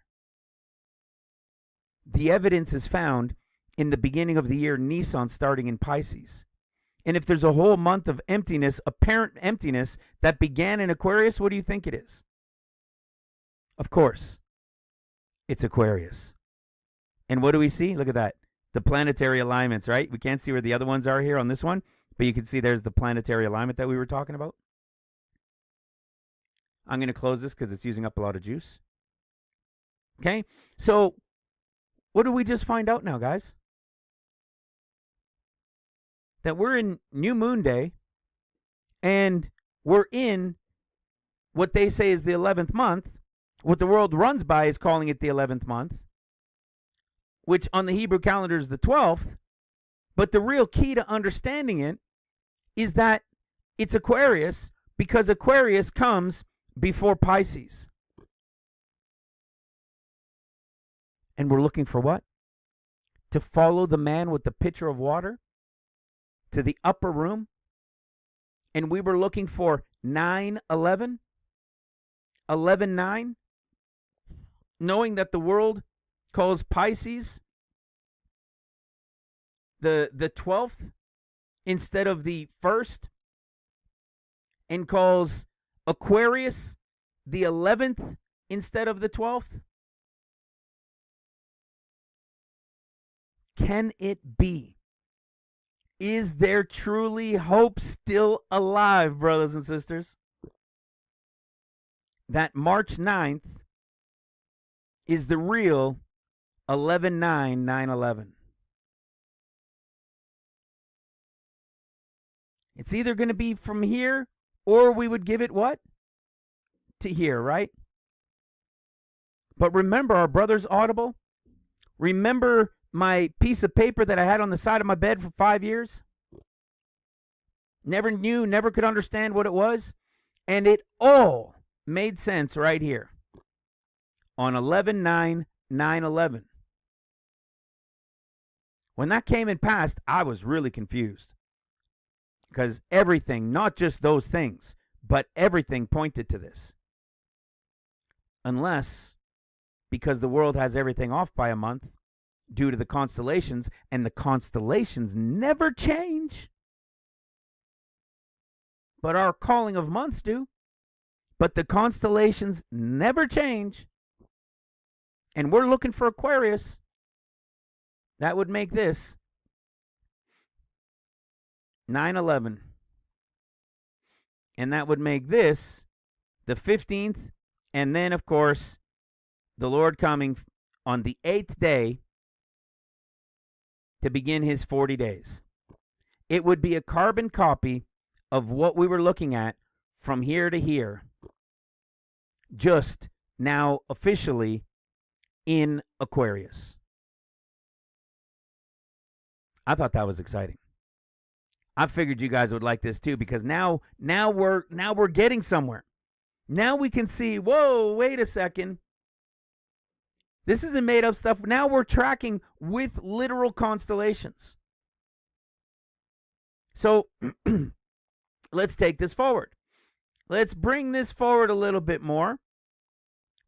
The evidence is found in the beginning of the year, Nisan starting in Pisces. And if there's a whole month of emptiness, apparent emptiness, that began in Aquarius, what do you think it is? Of course, it's Aquarius. And what do we see? Look at that. The planetary alignments, right? We can't see where the other ones are here on this one, but you can see there's the planetary alignment that we were talking about. I'm going to close this because it's using up a lot of juice. Okay, so what did we just find out now, guys? That we're in New Moon Day, and we're in what they say is the 11th month. What the world runs by is calling it the 11th month, which on the Hebrew calendar is the 12th. But the real key to understanding it is that it's Aquarius, because Aquarius comes before Pisces. And we're looking for what? To follow the man with the pitcher of water to the upper room. And we were looking for 9/11, 11/9, knowing that the world calls Pisces the 12th instead of the 1st, and calls Aquarius the 11th instead of the 12th. Can it be? Is there truly hope still alive, brothers and sisters? That March 9th is the real 11/9/9/11. It's either going to be from here, or we would give it what? To here, right? But remember our brother's audible? Remember my piece of paper that I had on the side of my bed for 5 years? Never knew, never could understand what it was. And it all made sense right here on 11/9/9/11. When that came and passed, I was really confused, because everything, not just those things, but everything pointed to this. Unless, because the world has everything off by a month due to the constellations, and the constellations never change. But our calling of months do. But the constellations never change. And we're looking for Aquarius. That would make this 9/11. And that would make this the 15th. And then, of course, the Lord coming on the 8th day to begin his 40 days. It would be a carbon copy of what we were looking at from here to here, just now officially in Aquarius. I thought that was exciting. I figured you guys would like this too, because now we're getting somewhere. Now we can see, whoa, wait a second. This isn't made up stuff. Now we're tracking with literal constellations. So let's take this forward. Let's bring this forward a little bit more.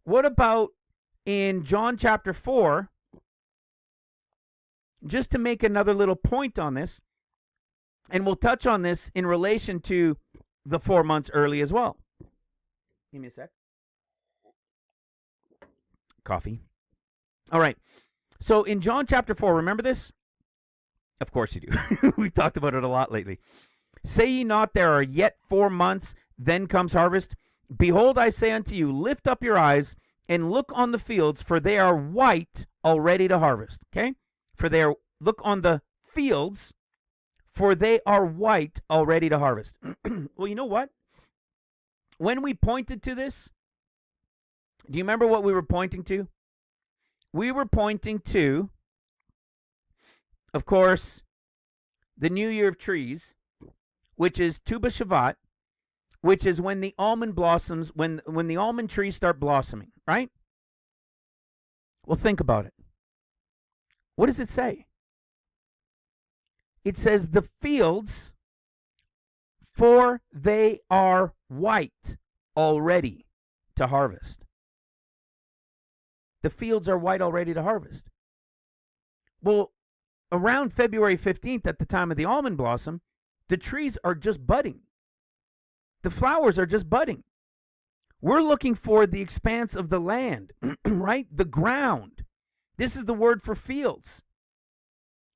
What about in John chapter 4? Just to make another little point on this, and we'll touch on this in relation to the 4 months early as well. Give me a sec. Coffee. All right. So in John chapter 4, remember this? Of course you do. We've talked about it a lot lately. Say ye not, there are yet 4 months, then comes harvest? Behold, I say unto you, lift up your eyes and look on the fields, for they are white already to harvest. Okay? For they are, look on the fields, for they are white already to harvest. Well, you know what? When we pointed to this, do you remember what we were pointing to? We were pointing to, of course, the New Year of Trees, which is Tu B'Shavat, which is when the almond blossoms, when the almond trees start blossoming, right? Well, think about it. What does it say? It says the fields, for they are white already to harvest. The fields are white already to harvest. Well, around February 15th, at the time of the almond blossom, the trees are just budding. The flowers are just budding. We're looking for the expanse of the land, right? The ground. This is the word for fields.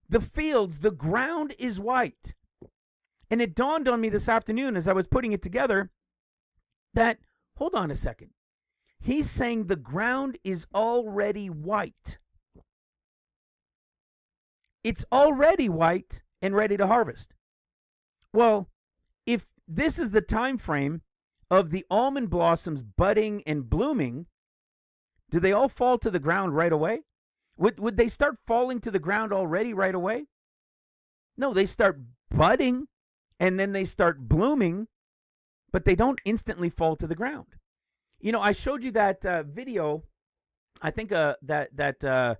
The fields, the ground is white. And it dawned on me this afternoon as I was putting it together that, hold on a second. He's saying the ground is already white. It's already white and ready to harvest. Well, if this is the time frame of the almond blossoms budding and blooming, do they all fall to the ground right away? Would they start falling to the ground already right away? No, they start budding and then they start blooming, but they don't instantly fall to the ground. You know, I showed you that video. I think that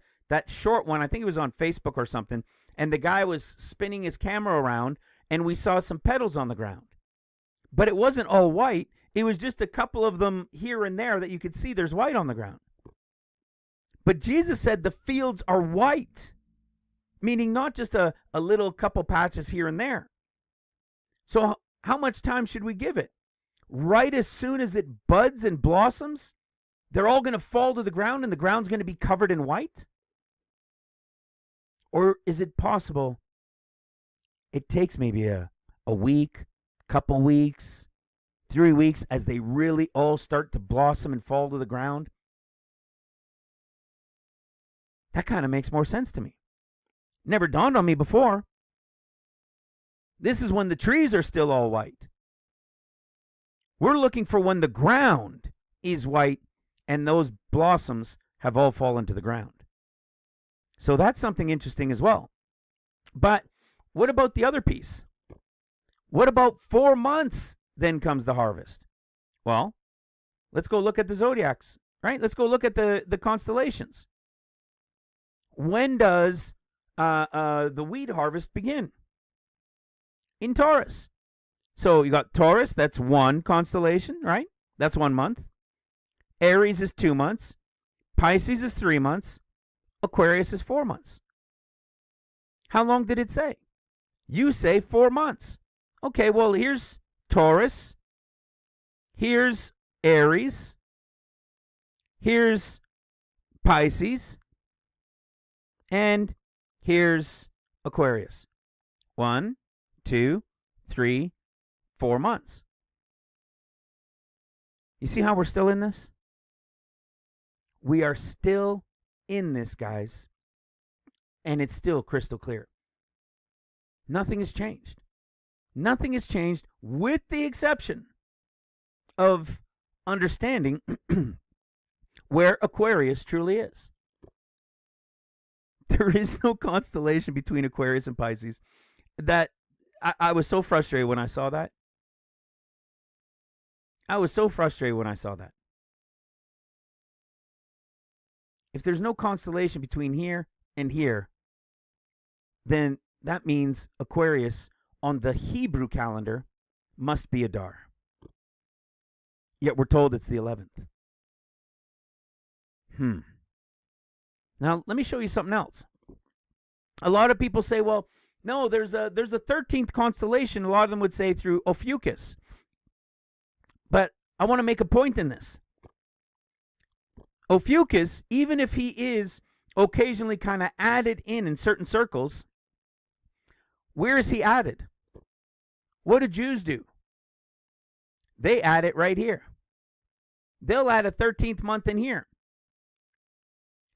short one. I think it was on Facebook or something. And the guy was spinning his camera around, and we saw some petals on the ground. But it wasn't all white. It was just a couple of them here and there that you could see there's white on the ground. But Jesus said the fields are white, meaning not just a little couple patches here and there. So how much time should we give it? Right as soon as it buds and blossoms, they're all going to fall to the ground and the ground's going to be covered in white? Or is it possible it takes maybe a week, couple weeks, 3 weeks as they really all start to blossom and fall to the ground? That kind of makes more sense to me. Never dawned on me before. This is when the trees are still all white. We're looking for when the ground is white and those blossoms have all fallen to the ground. So that's something interesting as well. But what about the other piece? What about 4 months then comes the harvest? Well, let's go look at the zodiacs, right? Let's go look at the constellations. When does the wheat harvest begin? In Taurus. So you got Taurus, that's one constellation, right? That's 1 month. Aries is 2 months. Pisces is 3 months. Aquarius is 4 months. How long did it say? You say 4 months. Okay, well, here's Taurus. Here's Aries. Here's Pisces. And here's Aquarius. 1, 2, 3, 4 months. You see how we're still in this? We are still in this, guys. And it's still crystal clear. Nothing has changed. Nothing has changed with the exception of understanding where Aquarius truly is. There is no constellation between Aquarius and Pisces. That I was so frustrated when I saw that. I was so frustrated when I saw that. If there's no constellation between here and here, then that means Aquarius on the Hebrew calendar must be Adar. Yet we're told it's the 11th. Now, let me show you something else. A lot of people say, well, no, there's a 13th constellation. A lot of them would say through Ophiuchus. But I want to make a point in this. Ophiuchus, even if he is occasionally kind of added in certain circles, where is he added? What do Jews do? They add it right here. They'll add a 13th month in here.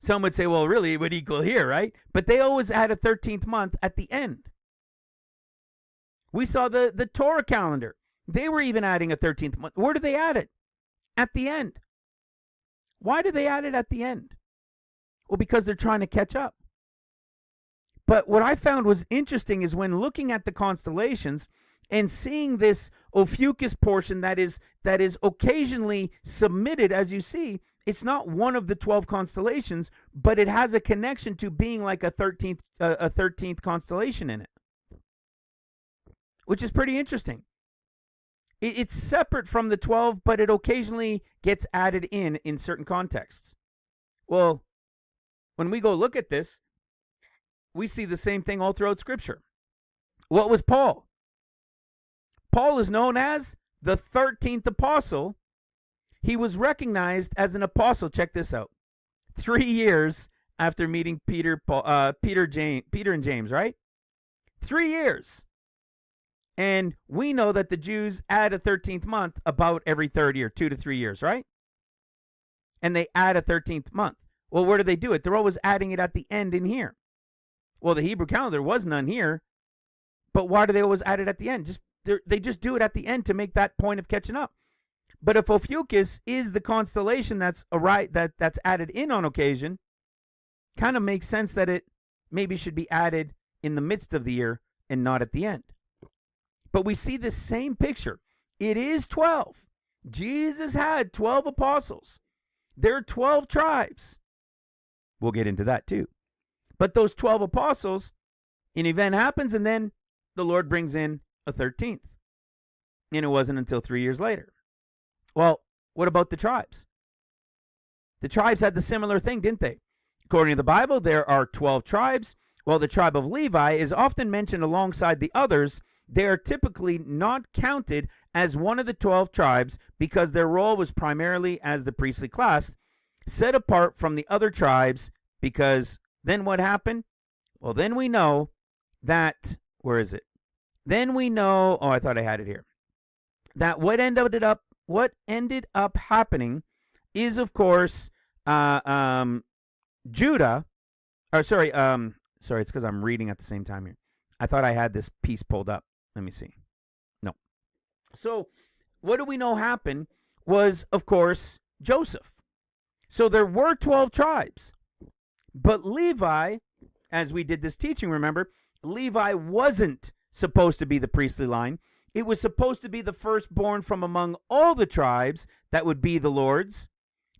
Some would say, well, really, it would equal here, right? But they always add a 13th month at the end. We saw the Torah calendar. They were even adding a 13th month. Where do they add it? At the end. Why do they add it at the end? Well, because they're trying to catch up. But what I found was interesting is when looking at the constellations and seeing this Ophiuchus portion that is occasionally submitted, as you see, it's not one of the 12 constellations, but it has a connection to being like a 13th constellation in it, which is pretty interesting. It's separate from the 12, but it occasionally gets added in certain contexts. Well, when we go look at this, we see the same thing all throughout Scripture. What was Paul? Paul is known as the 13th apostle. He was recognized as an apostle, check this out, 3 years after meeting Peter and James, right? 3 years. And we know that the Jews add a 13th month about every third year, 2 to 3 years, right? And they add a 13th month. Well, where do they do it? They're always adding it at the end in here. Well, the Hebrew calendar was none here, but why do they always add it at the end? They just do it at the end to make that point of catching up. But if Ophiuchus is the constellation that's added in on occasion, kind of makes sense that it maybe should be added in the midst of the year and not at the end. But we see the same picture. It is 12. Jesus had 12 apostles. There are 12 tribes. We'll get into that too. But those 12 apostles, an event happens, and then the Lord brings in a 13th. And it wasn't until 3 years later. Well, what about the tribes? The tribes had the similar thing, didn't they? According to the Bible, there are 12 tribes. While the tribe of Levi is often mentioned alongside the others, they are typically not counted as one of the 12 tribes because their role was primarily as the priestly class, set apart from the other tribes. Because then what happened? Well, then we know that, where is it? Then we know, oh, I thought I had it here, that what ended up happening is, of course, Judah, or sorry, it's because I'm reading at the same time here. I thought I had this piece pulled up. Let me see. No. So what do we know happened was, of course, Joseph. So there were 12 tribes. But Levi, as we did this teaching, remember, Levi wasn't supposed to be the priestly line. It was supposed to be the firstborn from among all the tribes that would be the Lord's.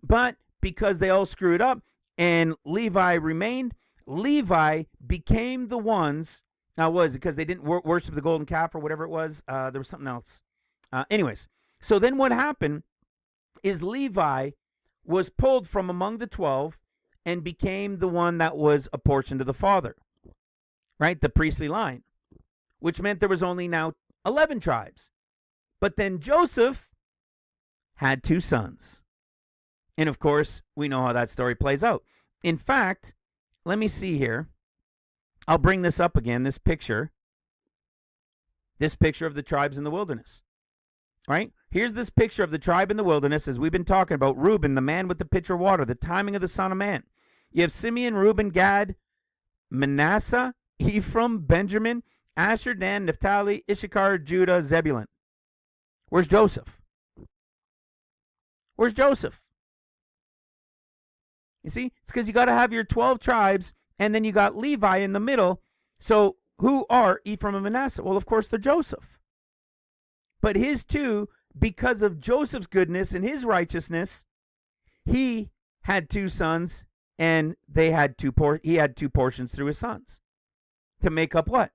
But because they all screwed up and Levi remained, Levi became the ones. Now, was it because they didn't worship the golden calf or whatever it was? There was something else. Anyways, so then what happened is Levi was pulled from among the 12 and became the one that was apportioned to the father, right? The priestly line, which meant there was only now 11 tribes. But then Joseph had 2 sons. And of course, we know how that story plays out. In fact, let me see here. I'll bring this up again, this picture of the tribes in the wilderness, right? Here's this picture of the tribe in the wilderness, as we've been talking about. Reuben, the man with the pitcher of water, the timing of the Son of Man. You have Simeon, Reuben, Gad, Manasseh, Ephraim, Benjamin, Asher, Dan, Naphtali, Issachar, Judah, Zebulun. Where's Joseph? Where's Joseph? You see, it's because you got to have your 12 tribes, and then you got Levi in the middle. So who are Ephraim and Manasseh? Well, of course, they're Joseph. But his 2, because of Joseph's goodness and his righteousness, he had 2 sons, and he had 2 portions through his sons to make up what?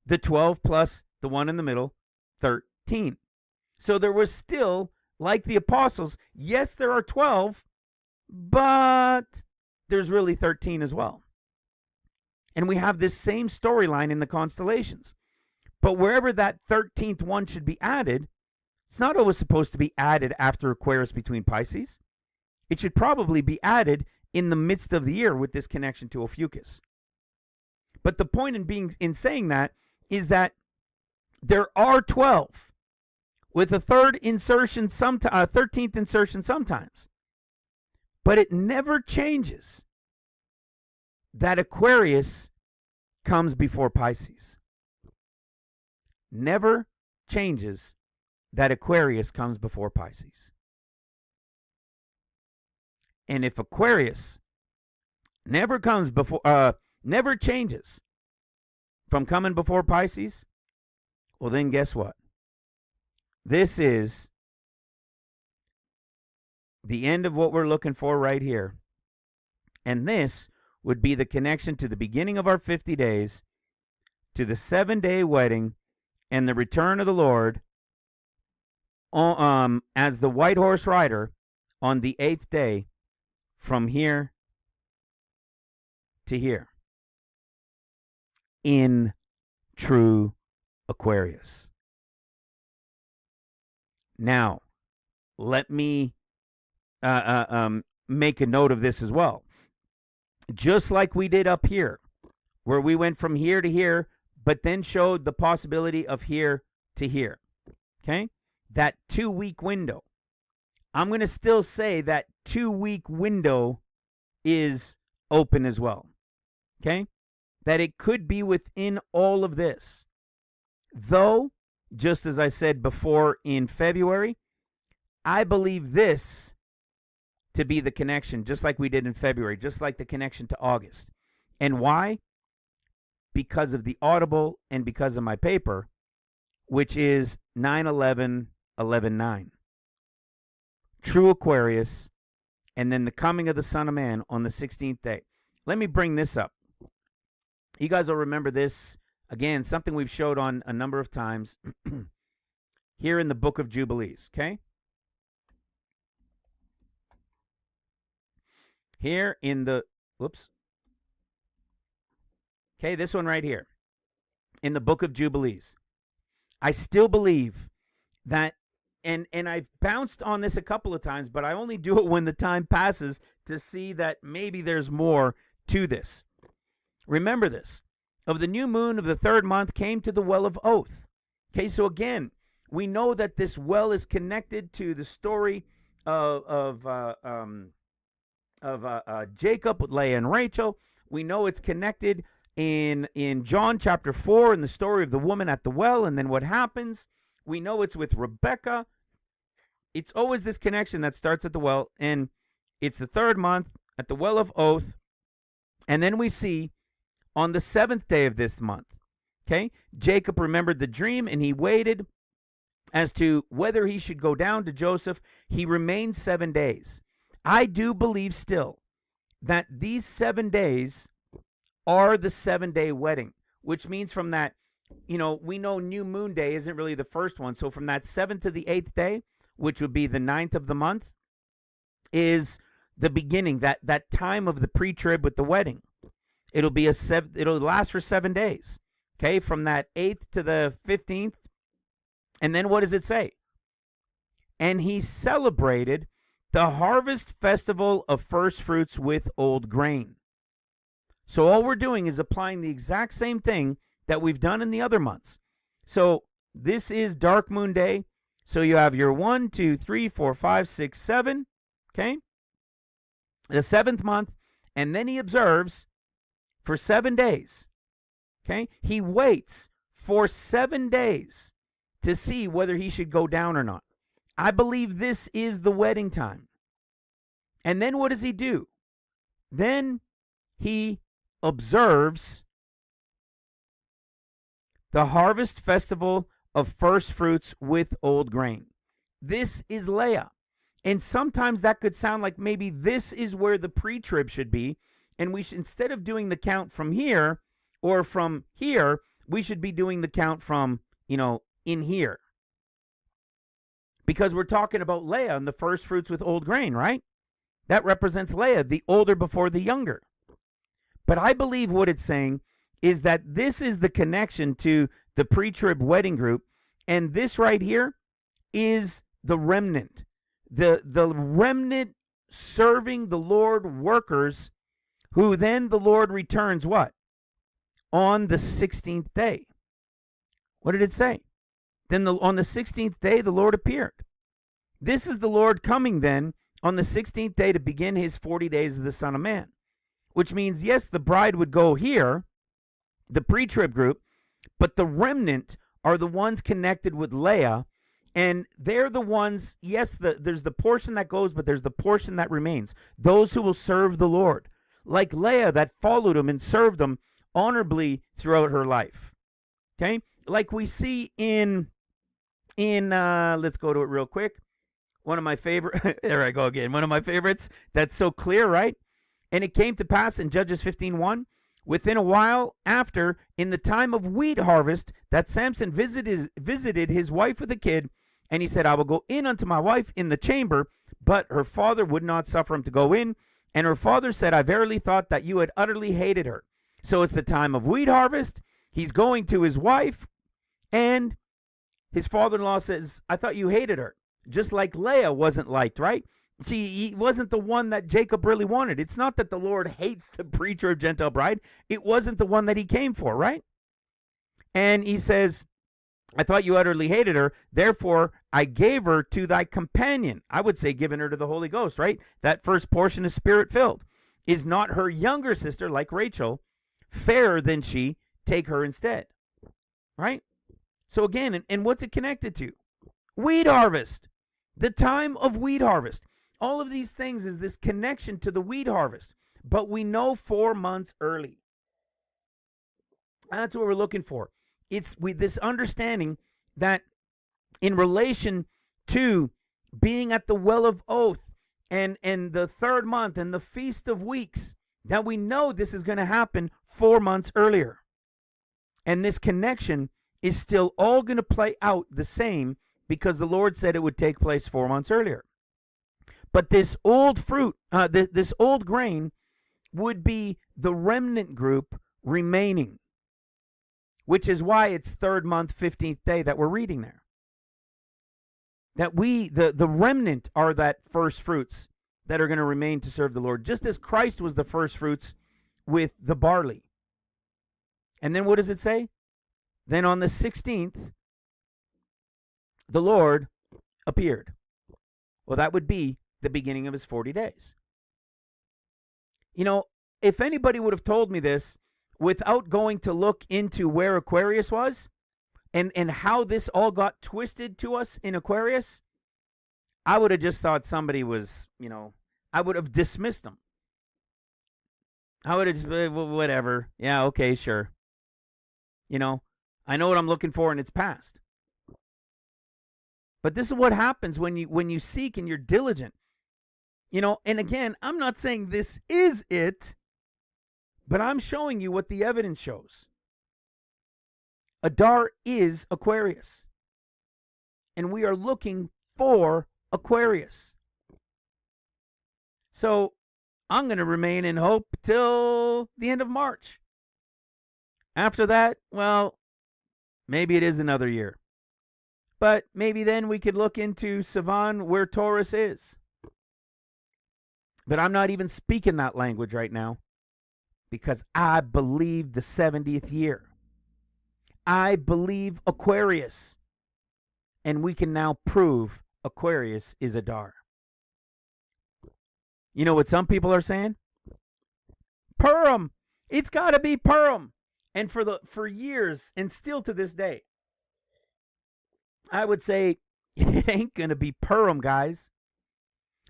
The 12 plus the one in the middle, 13. So there was still, like the apostles, yes, there are 12, but there's really 13 as well. And we have this same storyline in the constellations. But wherever that 13th one should be added, it's not always supposed to be added after Aquarius between Pisces. It should probably be added in the midst of the year with this connection to Ophiuchus. But the point in saying that is that there are 12 with a 13th insertion sometimes. But it never changes that Aquarius comes before Pisces. Never changes that Aquarius comes before Pisces. And if Aquarius never changes from coming before Pisces, well then guess what? This is the end of what we're looking for right here. And this would be the connection to the beginning of our 50 days, to the 7-day wedding, and the return of the Lord as the white horse rider on the 8th day, from here to here, in true Aquarius. Now, let me make a note of this as well. Just like we did up here, where we went from here to here, but then showed the possibility of here to here. Okay? That 2-week window. I'm going to still say that 2-week window is open as well. Okay? That it could be within all of this. Though, just as I said before in February, I believe this to be the connection, just like we did in February, just like the connection to August. And why? Because of the audible and because of my paper, which is 9/11/11/9. True Aquarius, and then the coming of the Son of Man on the 16th day. Let me bring this up. You guys will remember this. Again, something we've showed on a number of times here in the Book of Jubilees, okay? Here in the, okay, this one right here, in the Book of Jubilees. I still believe that, and I've bounced on this a couple of times, but I only do it when the time passes to see that maybe there's more to this. Remember this. Of the new moon of the 3rd month came to the well of Oath. Okay, so again, we know that this well is connected to the story of Jacob with Leah and Rachel. We know it's connected in John chapter 4 in the story of the woman at the well, and then what happens. We know it's with Rebecca. It's always this connection that starts at the well, and it's the 3rd month at the well of Oath. And then we see on the 7th day of this month, okay, Jacob remembered the dream, and he waited as to whether he should go down to Joseph. He remained 7 days. I do believe still that these 7 days are the 7-day wedding, which means from that, we know New Moon Day isn't really the first one. So from that 7th to the 8th day, which would be the 9th of the month, is the beginning, that time of the pre-trib with the wedding. It'll last for 7 days. Okay, from that 8th to the 15th. And then what does it say? And he celebrated the harvest festival of first fruits with old grain. So all we're doing is applying the exact same thing that we've done in the other months. So this is Dark Moon Day. So you have your 1, 2, 3, 4, 5, 6, 7. Okay? The 7th month. And then he observes for 7 days. Okay? He waits for 7 days to see whether he should go down or not. I believe this is the wedding time. And then what does he do? Then he observes the harvest festival of first fruits with old grain. This is Leah. And sometimes that could sound like maybe this is where the pre-trib should be. And we should, instead of doing the count from here or from here, we should be doing the count from, in here. Because we're talking about Leah and the first fruits with old grain, right? That represents Leah, the older before the younger. But I believe what it's saying is that this is the connection to the pre-trib wedding group. And this right here is the remnant. The remnant serving the Lord workers, who then the Lord returns what? On the 16th day. What did it say? Then on the 16th day, the Lord appeared. This is the Lord coming then on the 16th day to begin his 40 days of the Son of Man. Which means, yes, the bride would go here, the pre-trib group, but the remnant are the ones connected with Leah, and they're the ones, yes, there's the portion that goes, but there's the portion that remains. Those who will serve the Lord, like Leah that followed him and served him honorably throughout her life. Okay? Like we see in let's go to it real quick. One of my favorite, there I go again. One of my favorites that's so clear, right? And it came to pass in Judges 15:1, within a while after, in the time of wheat harvest, that Samson visited his wife with a kid, and he said, I will go in unto my wife in the chamber, but her father would not suffer him to go in. And her father said, I verily thought that you had utterly hated her. So it's the time of wheat harvest. He's going to his wife, and his father-in-law says, I thought you hated her. Just like Leah wasn't liked, right? He wasn't the one that Jacob really wanted. It's not that the Lord hates the preacher of Gentile bride. It wasn't the one that he came for, right? And he says, I thought you utterly hated her. Therefore, I gave her to thy companion. I would say given her to the Holy Ghost, right? That first portion is spirit-filled. Is not her younger sister, like Rachel, fairer than she? Take her instead, right? So again, and what's it connected to? Wheat harvest. The time of wheat harvest. All of these things is this connection to the wheat harvest. But we know 4 months early. That's what we're looking for. It's with this understanding that in relation to being at the well of oath and the third month and the Feast of Weeks, that we know this is going to happen 4 months earlier. And this connection is still all going to play out the same because the Lord said it would take place 4 months earlier. But this old fruit, this old grain would be the remnant group remaining, which is why it's third month, 15th day that we're reading there. That the remnant are that first fruits that are going to remain to serve the Lord, just as Christ was the first fruits with the barley. And then what does it say? Then on the 16th, the Lord appeared. Well, that would be the beginning of his 40 days. You know, if anybody would have told me this without going to look into where Aquarius was and how this all got twisted to us in Aquarius, I would have just thought somebody was, I would have dismissed them. I would have just, whatever. Yeah, okay, sure. I know what I'm looking for and it's past. But this is what happens when you seek and you're diligent. And again, I'm not saying this is it, but I'm showing you what the evidence shows. Adar is Aquarius. And we are looking for Aquarius. So I'm going to remain in hope till the end of March. After that, well, maybe it is another year. But maybe then we could look into Sivan where Taurus is. But I'm not even speaking that language right now because I believe the 70th year. I believe Aquarius. And we can now prove Aquarius is Adar. You know what some people are saying? Purim. It's got to be Purim. And for years and still to this day, I would say it ain't going to be Purim, guys.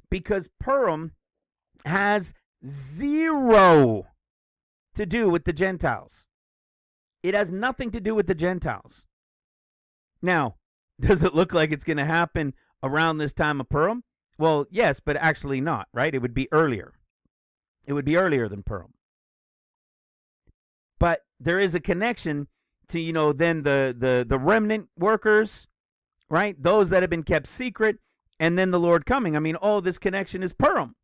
Because Purim has zero to do with the Gentiles. It has nothing to do with the Gentiles. Now, does it look like it's going to happen around this time of Purim? Well, yes, but actually not, right? It would be earlier. It would be earlier than Purim. But there is a connection to, then the remnant workers, right? Those that have been kept secret, and then the Lord coming. I mean, all this connection is Purim.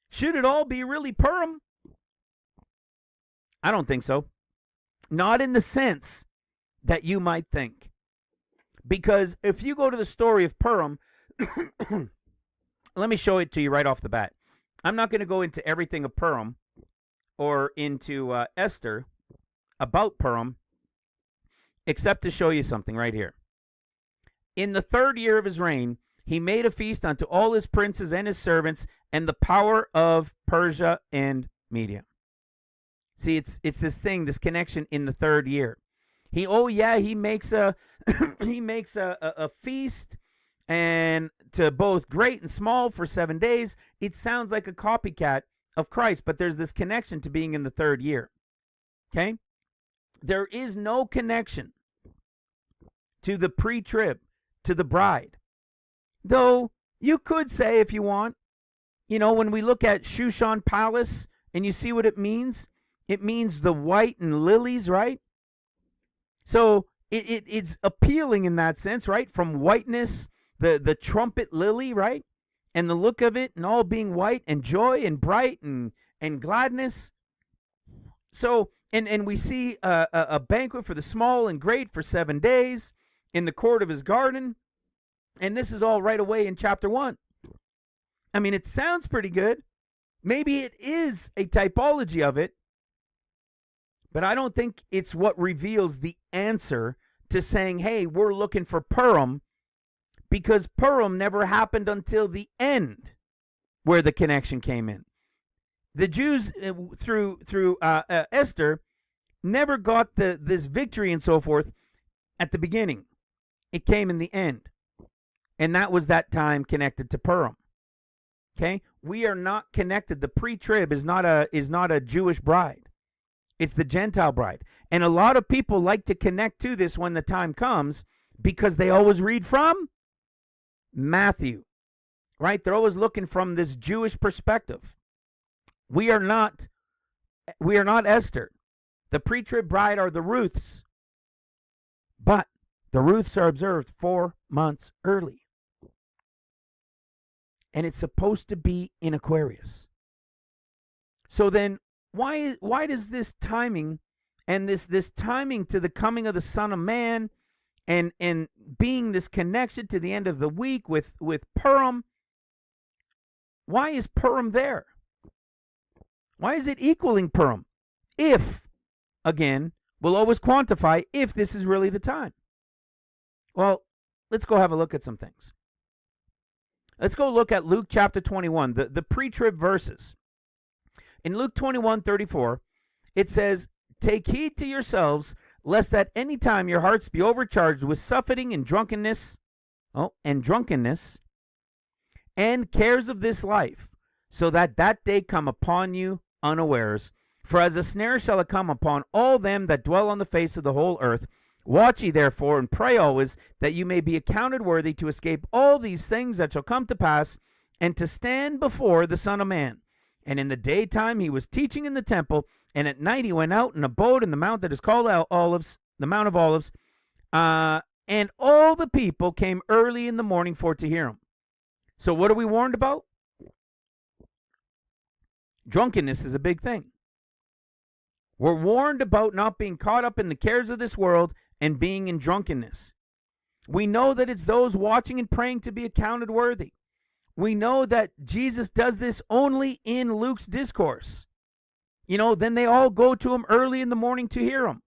Should it all be really Purim? I don't think so. Not in the sense that you might think. Because if you go to the story of Purim, let me show it to you right off the bat. I'm not going to go into everything of Purim or into Esther about Purim, except to show you something right here. In the 3rd year of his reign, he made a feast unto all his princes and his servants and the power of Persia and Media. See, it's this thing, this connection in the 3rd year. He makes a he makes a feast and to both great and small for 7 days. It sounds like a copycat of Christ, but there's this connection to being in the 3rd year. Okay? There is no connection to the pre-trib, to the bride. Though you could say, if you want, when we look at Shushan Palace and you see what it means the white and lilies, right? So it's appealing in that sense, right? From whiteness, the trumpet lily, right? And the look of it and all being white and joy and bright and gladness. So, and we see a banquet for the small and great for 7 days in the court of his garden. And this is all right away in chapter 1. I mean, it sounds pretty good. Maybe it is a typology of it, but I don't think it's what reveals the answer to saying, hey, we're looking for Purim, because Purim never happened until the end where the connection came in. The Jews, through Esther, never got this victory and so forth at the beginning. It came in the end. And that was that time connected to Purim. Okay? We are not connected. The pre-trib is not a Jewish bride. It's the Gentile bride. And a lot of people like to connect to this when the time comes because they always read from Matthew. Right? They're always looking from this Jewish perspective. We are not Esther. The pre-trib bride are the Ruths. But the Ruths are observed 4 months early. And it's supposed to be in Aquarius. So then why does this timing and this timing to the coming of the Son of Man and being this connection to the end of the week with Purim, why is Purim there? Why is it equaling Purim? If, again, we'll always quantify if this is really the time. Well, let's go have a look at some things. Let's go look at Luke chapter 21, the pre-trib verses. In Luke 21:34, it says, "Take heed to yourselves, lest at any time your hearts be overcharged with suffering and drunkenness, and cares of this life, so that day come upon you unawares. For as a snare shall it come upon all them that dwell on the face of the whole earth. Watch ye therefore, and pray always, that you may be accounted worthy to escape all these things that shall come to pass, and to stand before the Son of Man. And in the daytime he was teaching in the temple, and at night he went out and abode in the mount that is called Olives, the Mount of Olives. And all the people came early in the morning for to hear him." So what are we warned about? Drunkenness is a big thing. We're warned about not being caught up in the cares of this world and being in drunkenness. We know that it's those watching and praying to be accounted worthy. We know that Jesus does this only in Luke's discourse. Then they all go to him early in the morning to hear him.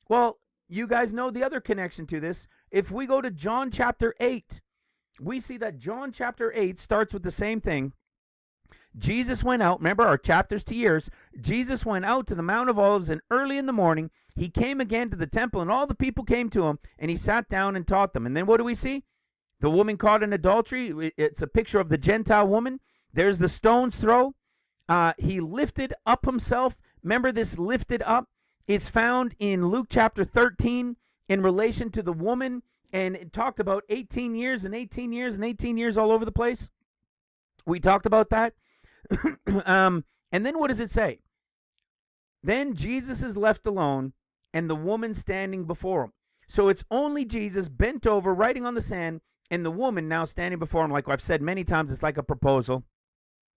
Well, you guys know the other connection to this. If we go to John chapter 8, we see that John chapter 8 starts with the same thing. Jesus went out, remember our chapters to years, Jesus went out to the Mount of Olives, and early in the morning he came again to the temple, and all the people came to him, and he sat down and taught them. And then what do we see? The woman caught in adultery. It's a picture of the Gentile woman. There's the stone's throw. He lifted up himself. Remember, this lifted up is found in Luke chapter 13 in relation to the woman, and it talked about 18 years and 18 years and 18 years all over the place. We talked about that. And then what does it say? Then Jesus is left alone, and the woman standing before him. So it's only Jesus bent over, writing on the sand, and the woman now standing before him. Like I've said many times, it's like a proposal.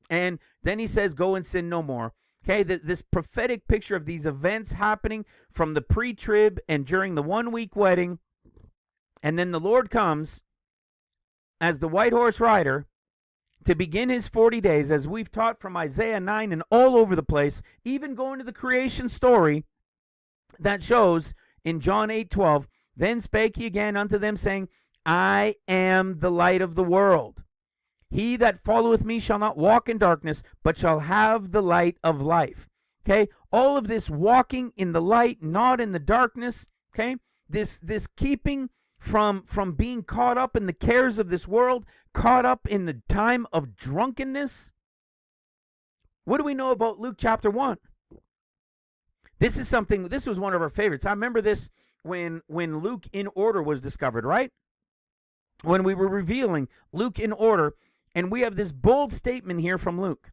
And then he says, "Go and sin no more." Okay, this prophetic picture of these events happening from the pre-trib and during the 1-week wedding. And then the Lord comes as the white horse rider to begin his 40 days, as we've taught from Isaiah 9 and all over the place, even going to the creation story that shows in John 8:12, "Then spake he again unto them, saying, I am the light of the world. He that followeth me shall not walk in darkness, but shall have the light of life." Okay, all of this walking in the light, not in the darkness. Okay, this keeping from being caught up in the cares of this world, caught up in the time of drunkenness. What do we know about Luke chapter 1? This was one of our favorites. I remember this when Luke in order was discovered, right? when we were revealing Luke in order, and we have this bold statement here from Luke.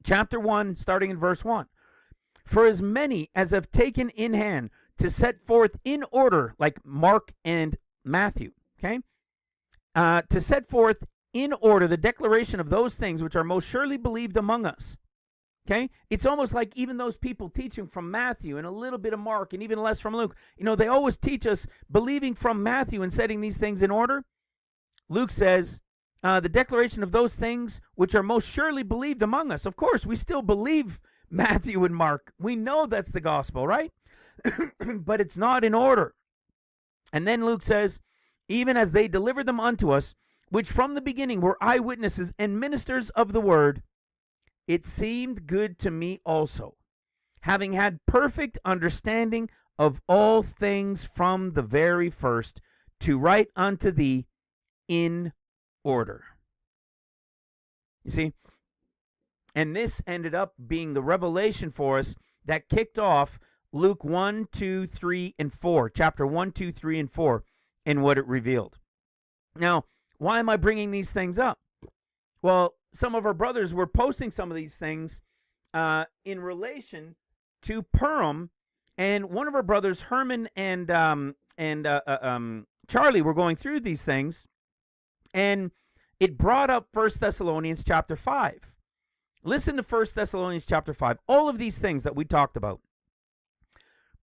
Chapter 1, starting in verse 1. For as many as have taken in hand to set forth in order, like Mark and Matthew, okay? To set forth in order the declaration of those things which are most surely believed among us. Okay? It's almost like even those people teaching from Matthew and a little bit of Mark and even less from Luke, they always teach us believing from Matthew and setting these things in order. Luke says, the declaration of those things which are most surely believed among us. Of course, we still believe Matthew and Mark. We know that's the gospel, right? But it's not in order. And then Luke says, even as they delivered them unto us, which from the beginning were eyewitnesses and ministers of the word, it seemed good to me also, having had perfect understanding of all things from the very first, to write unto thee in order. You see? And this ended up being the revelation for us that kicked off Luke 1, 2, 3, and 4, chapter 1, 2, 3, and 4, and what it revealed. Now, why am I bringing these things up? Well, some of our brothers were posting some of these things in relation to Purim, and one of our brothers, Herman and Charlie, were going through these things, and it brought up 1 Thessalonians chapter 5. Listen to 1 Thessalonians chapter 5. All of these things that we talked about.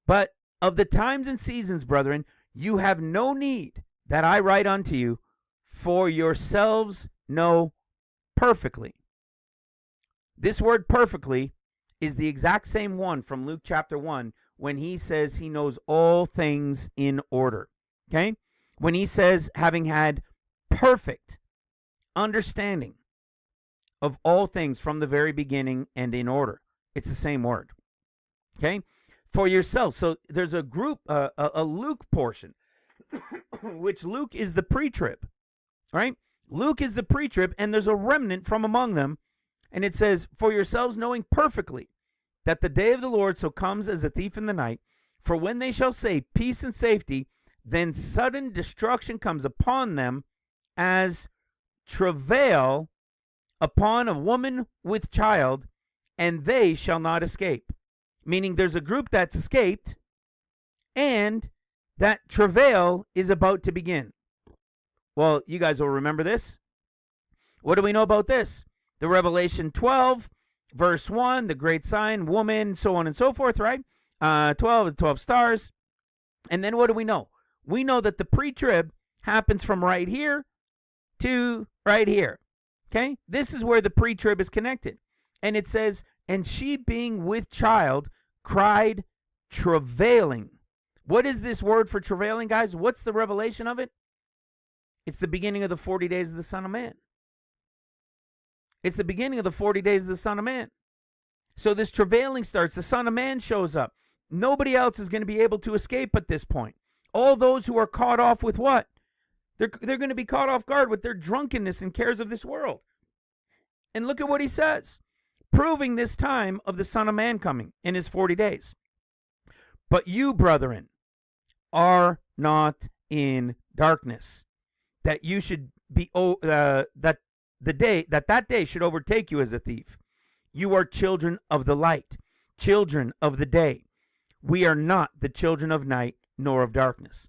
But of the times and seasons, brethren, you have no need that I write unto you, for yourselves know perfectly. This word perfectly is the exact same one from Luke chapter 1 when he says he knows all things in order. Okay? When he says having had perfect understanding of all things from the very beginning and in order. It's the same word. Okay? For yourselves. So there's a group, a Luke portion, which Luke is the pre-trib. Right? Luke is the pre-trib, and there's a remnant from among them. And it says, for yourselves knowing perfectly that the day of the Lord so comes as a thief in the night. For when they shall say peace and safety, then sudden destruction comes upon them as travail upon a woman with child, and they shall not escape. Meaning there's a group that's escaped, and that travail is about to begin. Well, you guys will remember this. What do we know about this? The Revelation 12, verse 1, the great sign, woman, so on and so forth, right? 12 stars. And then what do we know? We know that the pre-trib happens from right here to right here. Okay? This is where the pre-trib is connected. And it says, and she being with child cried travailing. What is this word for travailing, guys? What's the revelation of it? It's the beginning of the 40 days of the Son of Man. It's the beginning of the 40 days of the Son of Man. So this travailing starts. The Son of Man shows up. Nobody else is going to be able to escape at this point. All those who are caught off with what? They're going to be caught off guard with their drunkenness and cares of this world. And look at what he says, proving this time of the Son of Man coming in his 40 days. But you, brethren, are not in darkness, that you should be that day should overtake you as a thief. You are children of the light, children of the day. We are not the children of night nor of darkness.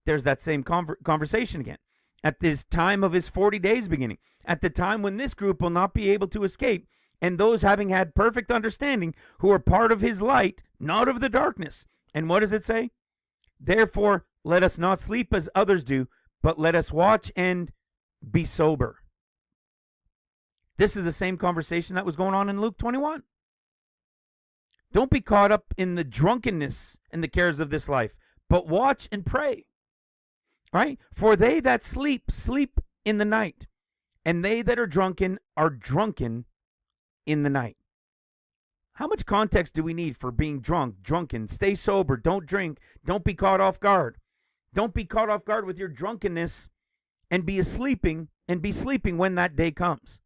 There's that same conversation again. At this time of his 40 days beginning, at the time when this group will not be able to escape, and those having had perfect understanding, who are part of his light, not of the darkness. And what does it say? Therefore, let us not sleep as others do, but let us watch and be sober. This is the same conversation that was going on in Luke 21. Don't be caught up in the drunkenness and the cares of this life, but watch and pray. Right? For they that sleep, sleep in the night, and they that are drunken in the night. How much context do we need for being drunken? Stay sober, don't drink, don't be caught off guard. Don't be caught off guard with your drunkenness and be sleeping when that day comes.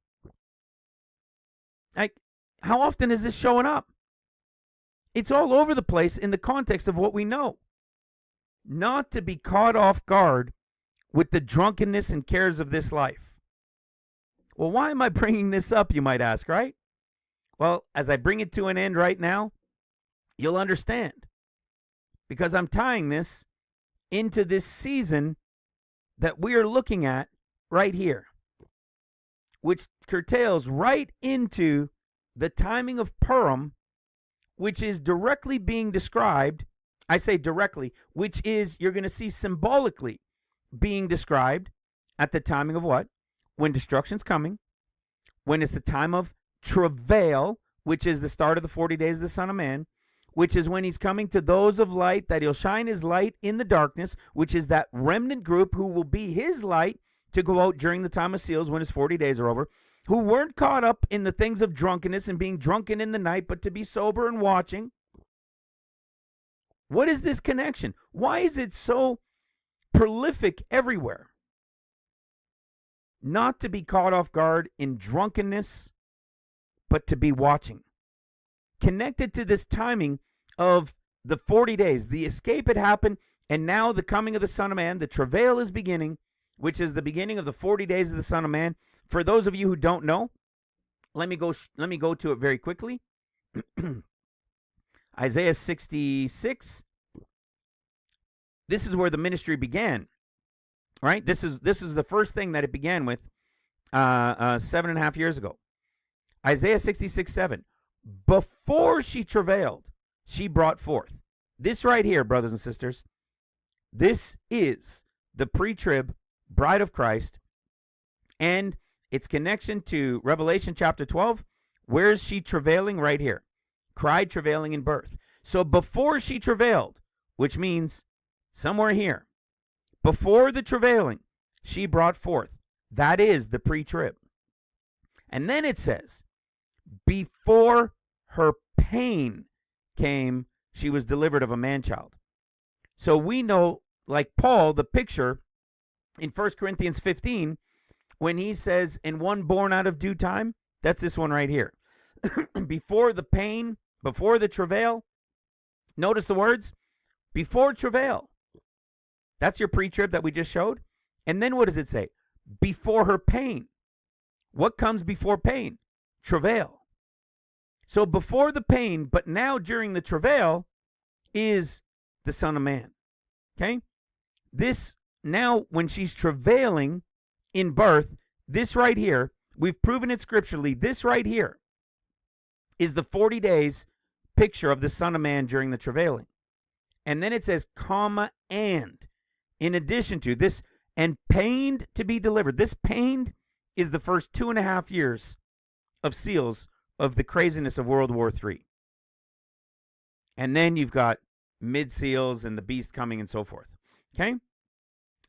Like, how often is this showing up? It's all over the place in the context of what we know. Not to be caught off guard with the drunkenness and cares of this life. Well, why am I bringing this up, you might ask, right? Well, as I bring it to an end right now, you'll understand. Because I'm tying this into this season that we are looking at right here, which curtails right into the timing of Purim, which is directly being described. I say directly, which is you're going to see symbolically being described at the timing of what? When destruction's coming, when it's the time of travail, which is the start of the 40 days of the Son of Man, which is when he's coming to those of light, that he'll shine his light in the darkness, which is that remnant group who will be his light to go out during the time of seals when his 40 days are over, who weren't caught up in the things of drunkenness and being drunken in the night, but to be sober and watching. What is this connection? Why is it so prolific everywhere? Not to be caught off guard in drunkenness, but to be watching. Connected to this timing of the 40 days, the escape had happened, and now the coming of the Son of Man, the travail is beginning, which is the beginning of the 40 days of the Son of Man. For those of you who don't know, let me go to it very quickly. Isaiah 66. This is where the ministry began, right? This is the first thing that it began with 7.5 years ago. Isaiah 66:7. Before she travailed, she brought forth. This right here, brothers and sisters, this is the pre-trib bride of Christ, and its connection to Revelation chapter 12. Where is she travailing? Right here. Cried travailing in birth. So before she travailed, which means somewhere here, before the travailing, she brought forth. That is the pre-trib. And then it says, before her pain came, she was delivered of a man-child. So we know, like Paul, the picture in 1 Corinthians 15, when he says, and one born out of due time, that's this one right here. Before the pain, before the travail, notice the words, before travail. That's your pre-trib that we just showed. And then what does it say? Before her pain. What comes before pain? Travail. So before the pain, but now during the travail, is the Son of Man. Okay? This, now when she's travailing in birth, this right here, we've proven it scripturally, this right here is the 40 days picture of the Son of Man during the travailing. And then it says, comma, and. In addition to this, and pained to be delivered. This pained is the first 2.5 years of seals of the craziness of World War III. And then you've got mid-seals and the beast coming and so forth. Okay?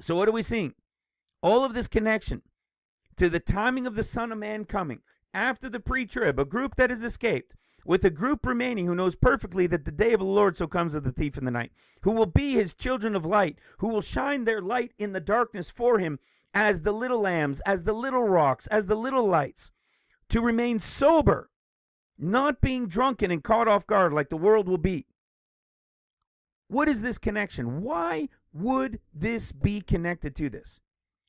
So what are we seeing? All of this connection to the timing of the Son of Man coming after the pre-trib, a group that has escaped, with a group remaining who knows perfectly that the day of the Lord so comes as the thief in the night, who will be his children of light, who will shine their light in the darkness for him as the little lambs, as the little rocks, as the little lights, to remain sober, not being drunken and caught off guard like the world will be. What is this connection? Why would this be connected to this?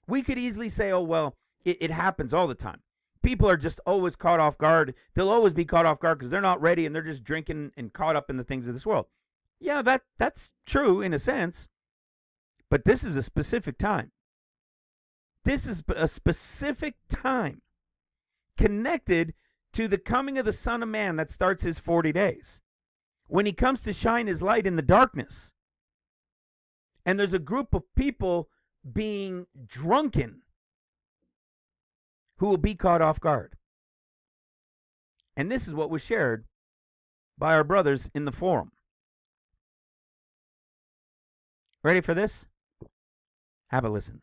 We could easily say, oh, well, it happens all the time. People are just always caught off guard. They'll always be caught off guard because they're not ready and they're just drinking and caught up in the things of this world. Yeah, that's true in a sense, but this is a specific time. This is a specific time connected to the coming of the Son of Man that starts his 40 days. When he comes to shine his light in the darkness. And there's a group of people being drunken who will be caught off guard. And this is what was shared by our brothers in the forum. Ready for this? Have a listen.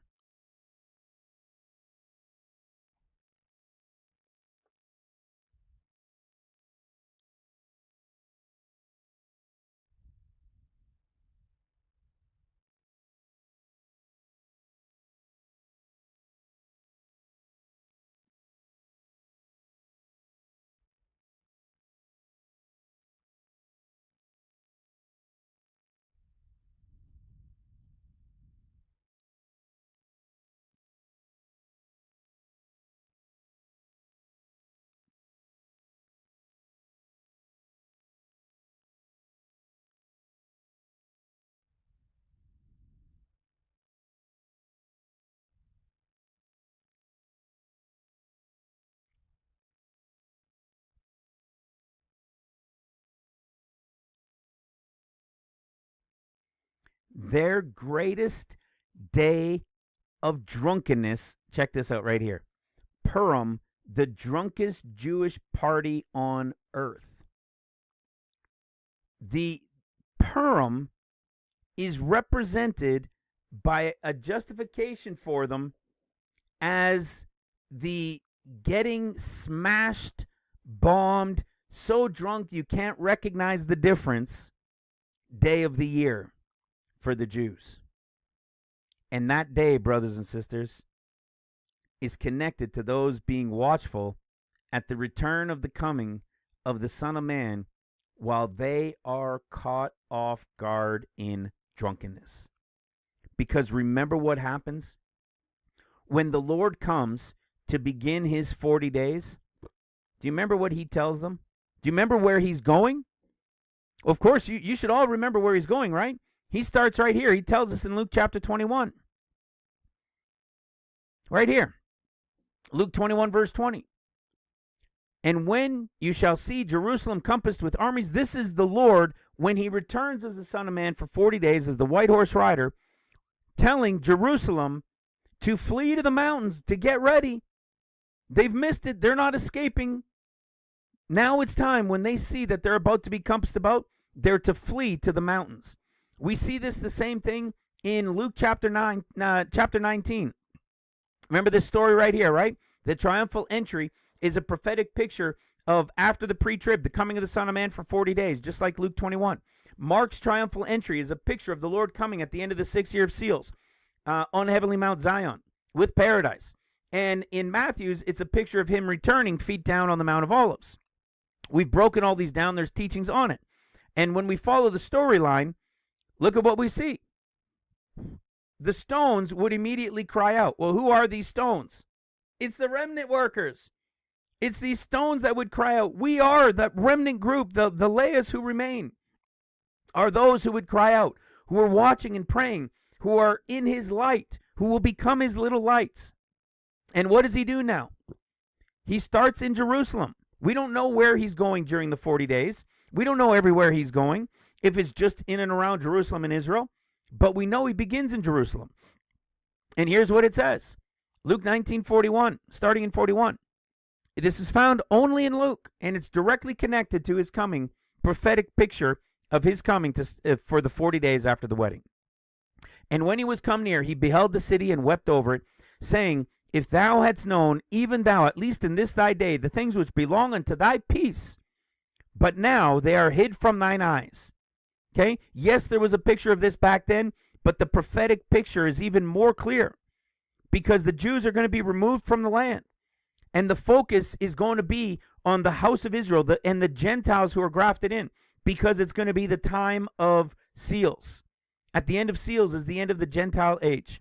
their greatest day of drunkenness. Check this out right here. Purim, the drunkest Jewish party on earth. The Purim is represented by a justification for them as the getting smashed, bombed, so drunk you can't recognize the difference day of the year for the Jews. And that day, brothers and sisters, is connected to those being watchful at the return of the coming of the Son of Man while they are caught off guard in drunkenness. Because remember what happens when the Lord comes to begin his 40 days? Do you remember what he tells them? Do you remember where he's going? Well, of course, you should all remember where he's going, right? He starts right here. He tells us in Luke chapter 21. Right here. Luke 21 verse 20. And when you shall see Jerusalem compassed with armies, this is the Lord when he returns as the Son of Man for 40 days as the white horse rider, telling Jerusalem to flee to the mountains, to get ready. They've missed it. They're not escaping. Now it's time, when they see that they're about to be compassed about, they're to flee to the mountains. We see this the same thing in Luke chapter 19. Remember this story right here, right? The triumphal entry is a prophetic picture of after the pre-trib, the coming of the Son of Man for 40 days, just like Luke 21. Mark's triumphal entry is a picture of the Lord coming at the end of the 6th year of seals on heavenly Mount Zion with paradise. And in Matthew's, it's a picture of him returning feet down on the Mount of Olives. We've broken all these down. There's teachings on it. And when we follow the storyline, look at what we see. The stones would immediately cry out. Well, who are these stones? It's the remnant workers. It's these stones that would cry out. We are the remnant group, the Leahs who remain, are those who would cry out, who are watching and praying, who are in his light, who will become his little lights. And what does he do now? He starts in Jerusalem. We don't know where he's going during the 40 days. We don't know everywhere he's going, if it's just in and around Jerusalem and Israel. But we know he begins in Jerusalem. And here's what it says. Luke 19:41, starting in 41. This is found only in Luke, and it's directly connected to his coming, prophetic picture of his coming for the 40 days after the wedding. And when he was come near, he beheld the city and wept over it, saying, if thou hadst known, even thou, at least in this thy day, the things which belong unto thy peace, but now they are hid from thine eyes. Okay? Yes, there was a picture of this back then, but the prophetic picture is even more clear because the Jews are going to be removed from the land. And the focus is going to be on the house of Israel and the Gentiles who are grafted in, because it's going to be the time of seals. At the end of seals is the end of the Gentile age.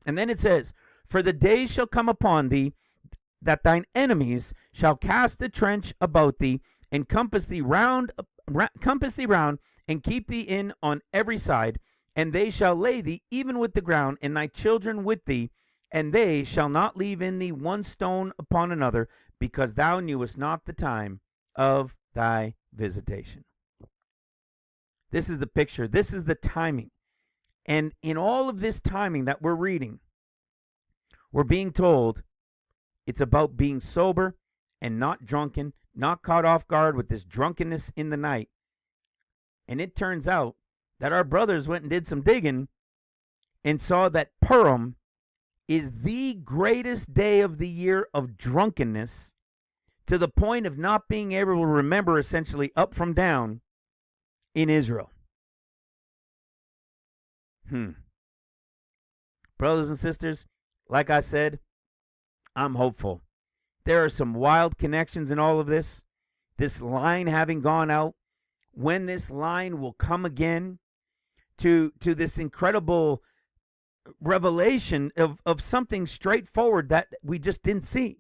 And then it says, for the days shall come upon thee that thine enemies shall cast a trench about thee and compass thee round and keep thee in on every side, and they shall lay thee even with the ground, and thy children with thee, and they shall not leave in thee one stone upon another, because thou knewest not the time of thy visitation. This is the picture. This is the timing. And in all of this timing that we're reading, we're being told it's about being sober and not drunken, not caught off guard with this drunkenness in the night. And it turns out that our brothers went and did some digging and saw that Purim is the greatest day of the year of drunkenness, to the point of not being able to remember essentially up from down in Israel. Brothers and sisters, like I said, I'm hopeful. There are some wild connections in all of this. This line having gone out, when this line will come again to this incredible revelation of something straightforward that we just didn't see.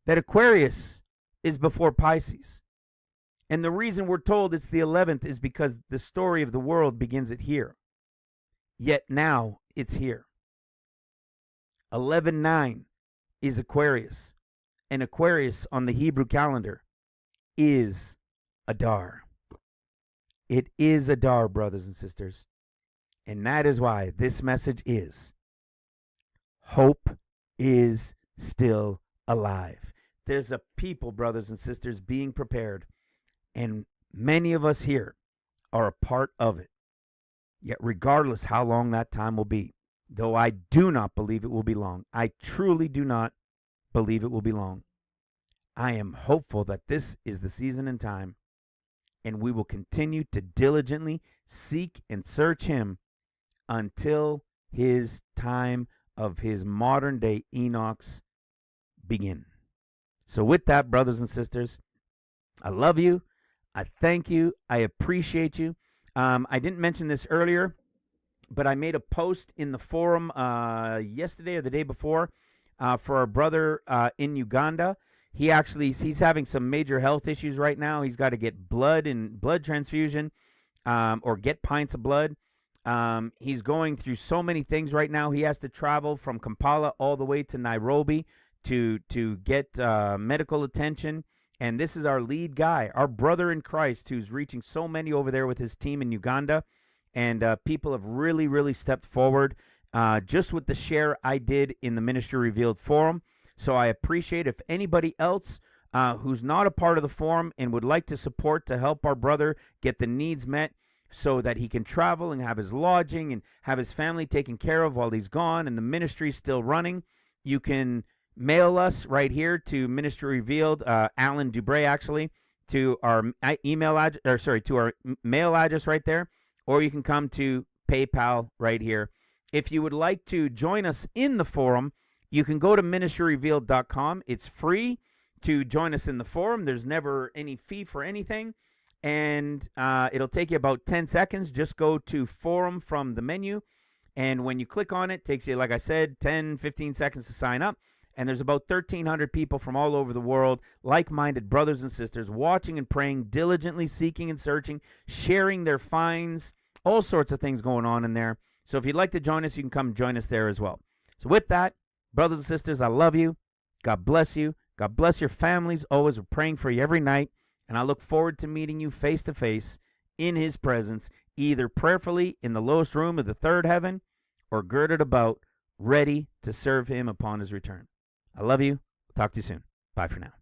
That Aquarius is before Pisces. And the reason we're told it's the 11th is because the story of the world begins at here. Yet now it's here. 11/9 is Aquarius. And Aquarius on the Hebrew calendar is Adar. It is Adar, brothers and sisters. And that is why this message is hope is still alive. There's a people, brothers and sisters, being prepared. And many of us here are a part of it. Yet regardless how long that time will be, though I do not believe it will be long, I truly do not believe it will be long, I am hopeful that this is the season and time, and we will continue to diligently seek and search him until his time of his modern day Enochs begin. So with that, brothers and sisters, I love you. I thank you. I appreciate you. I didn't mention this earlier, but I made a post in the forum yesterday or the day before for our brother in Uganda. He's having some major health issues right now. He's got to get blood transfusion or get pints of blood. He's going through so many things right now. He has to travel from Kampala all the way to Nairobi to get medical attention. And this is our lead guy, our brother in Christ, who's reaching so many over there with his team in Uganda. And people have really, really stepped forward just with the share I did in the Ministry Revealed forum. So I appreciate if anybody else who's not a part of the forum and would like to support to help our brother get the needs met so that he can travel and have his lodging and have his family taken care of while he's gone and the ministry still running, you can mail us right here to Ministry Revealed, Alan Dubray actually, to our email address, to our mail address right there, or you can come to PayPal right here. If you would like to join us in the forum, you can go to ministryrevealed.com. It's free to join us in the forum. There's never any fee for anything, and it'll take you about 10 seconds. Just go to forum from the menu, and when you click on it, it takes you, like I said, 10, 15 seconds to sign up. And there's about 1,300 people from all over the world, like-minded brothers and sisters, watching and praying, diligently seeking and searching, sharing their finds, all sorts of things going on in there. So if you'd like to join us, you can come join us there as well. So with that, brothers and sisters, I love you. God bless you. God bless your families. Always, we're praying for you every night. And I look forward to meeting you face to face in his presence, either prayerfully in the lowest room of the third heaven or girded about, ready to serve him upon his return. I love you. Talk to you soon. Bye for now.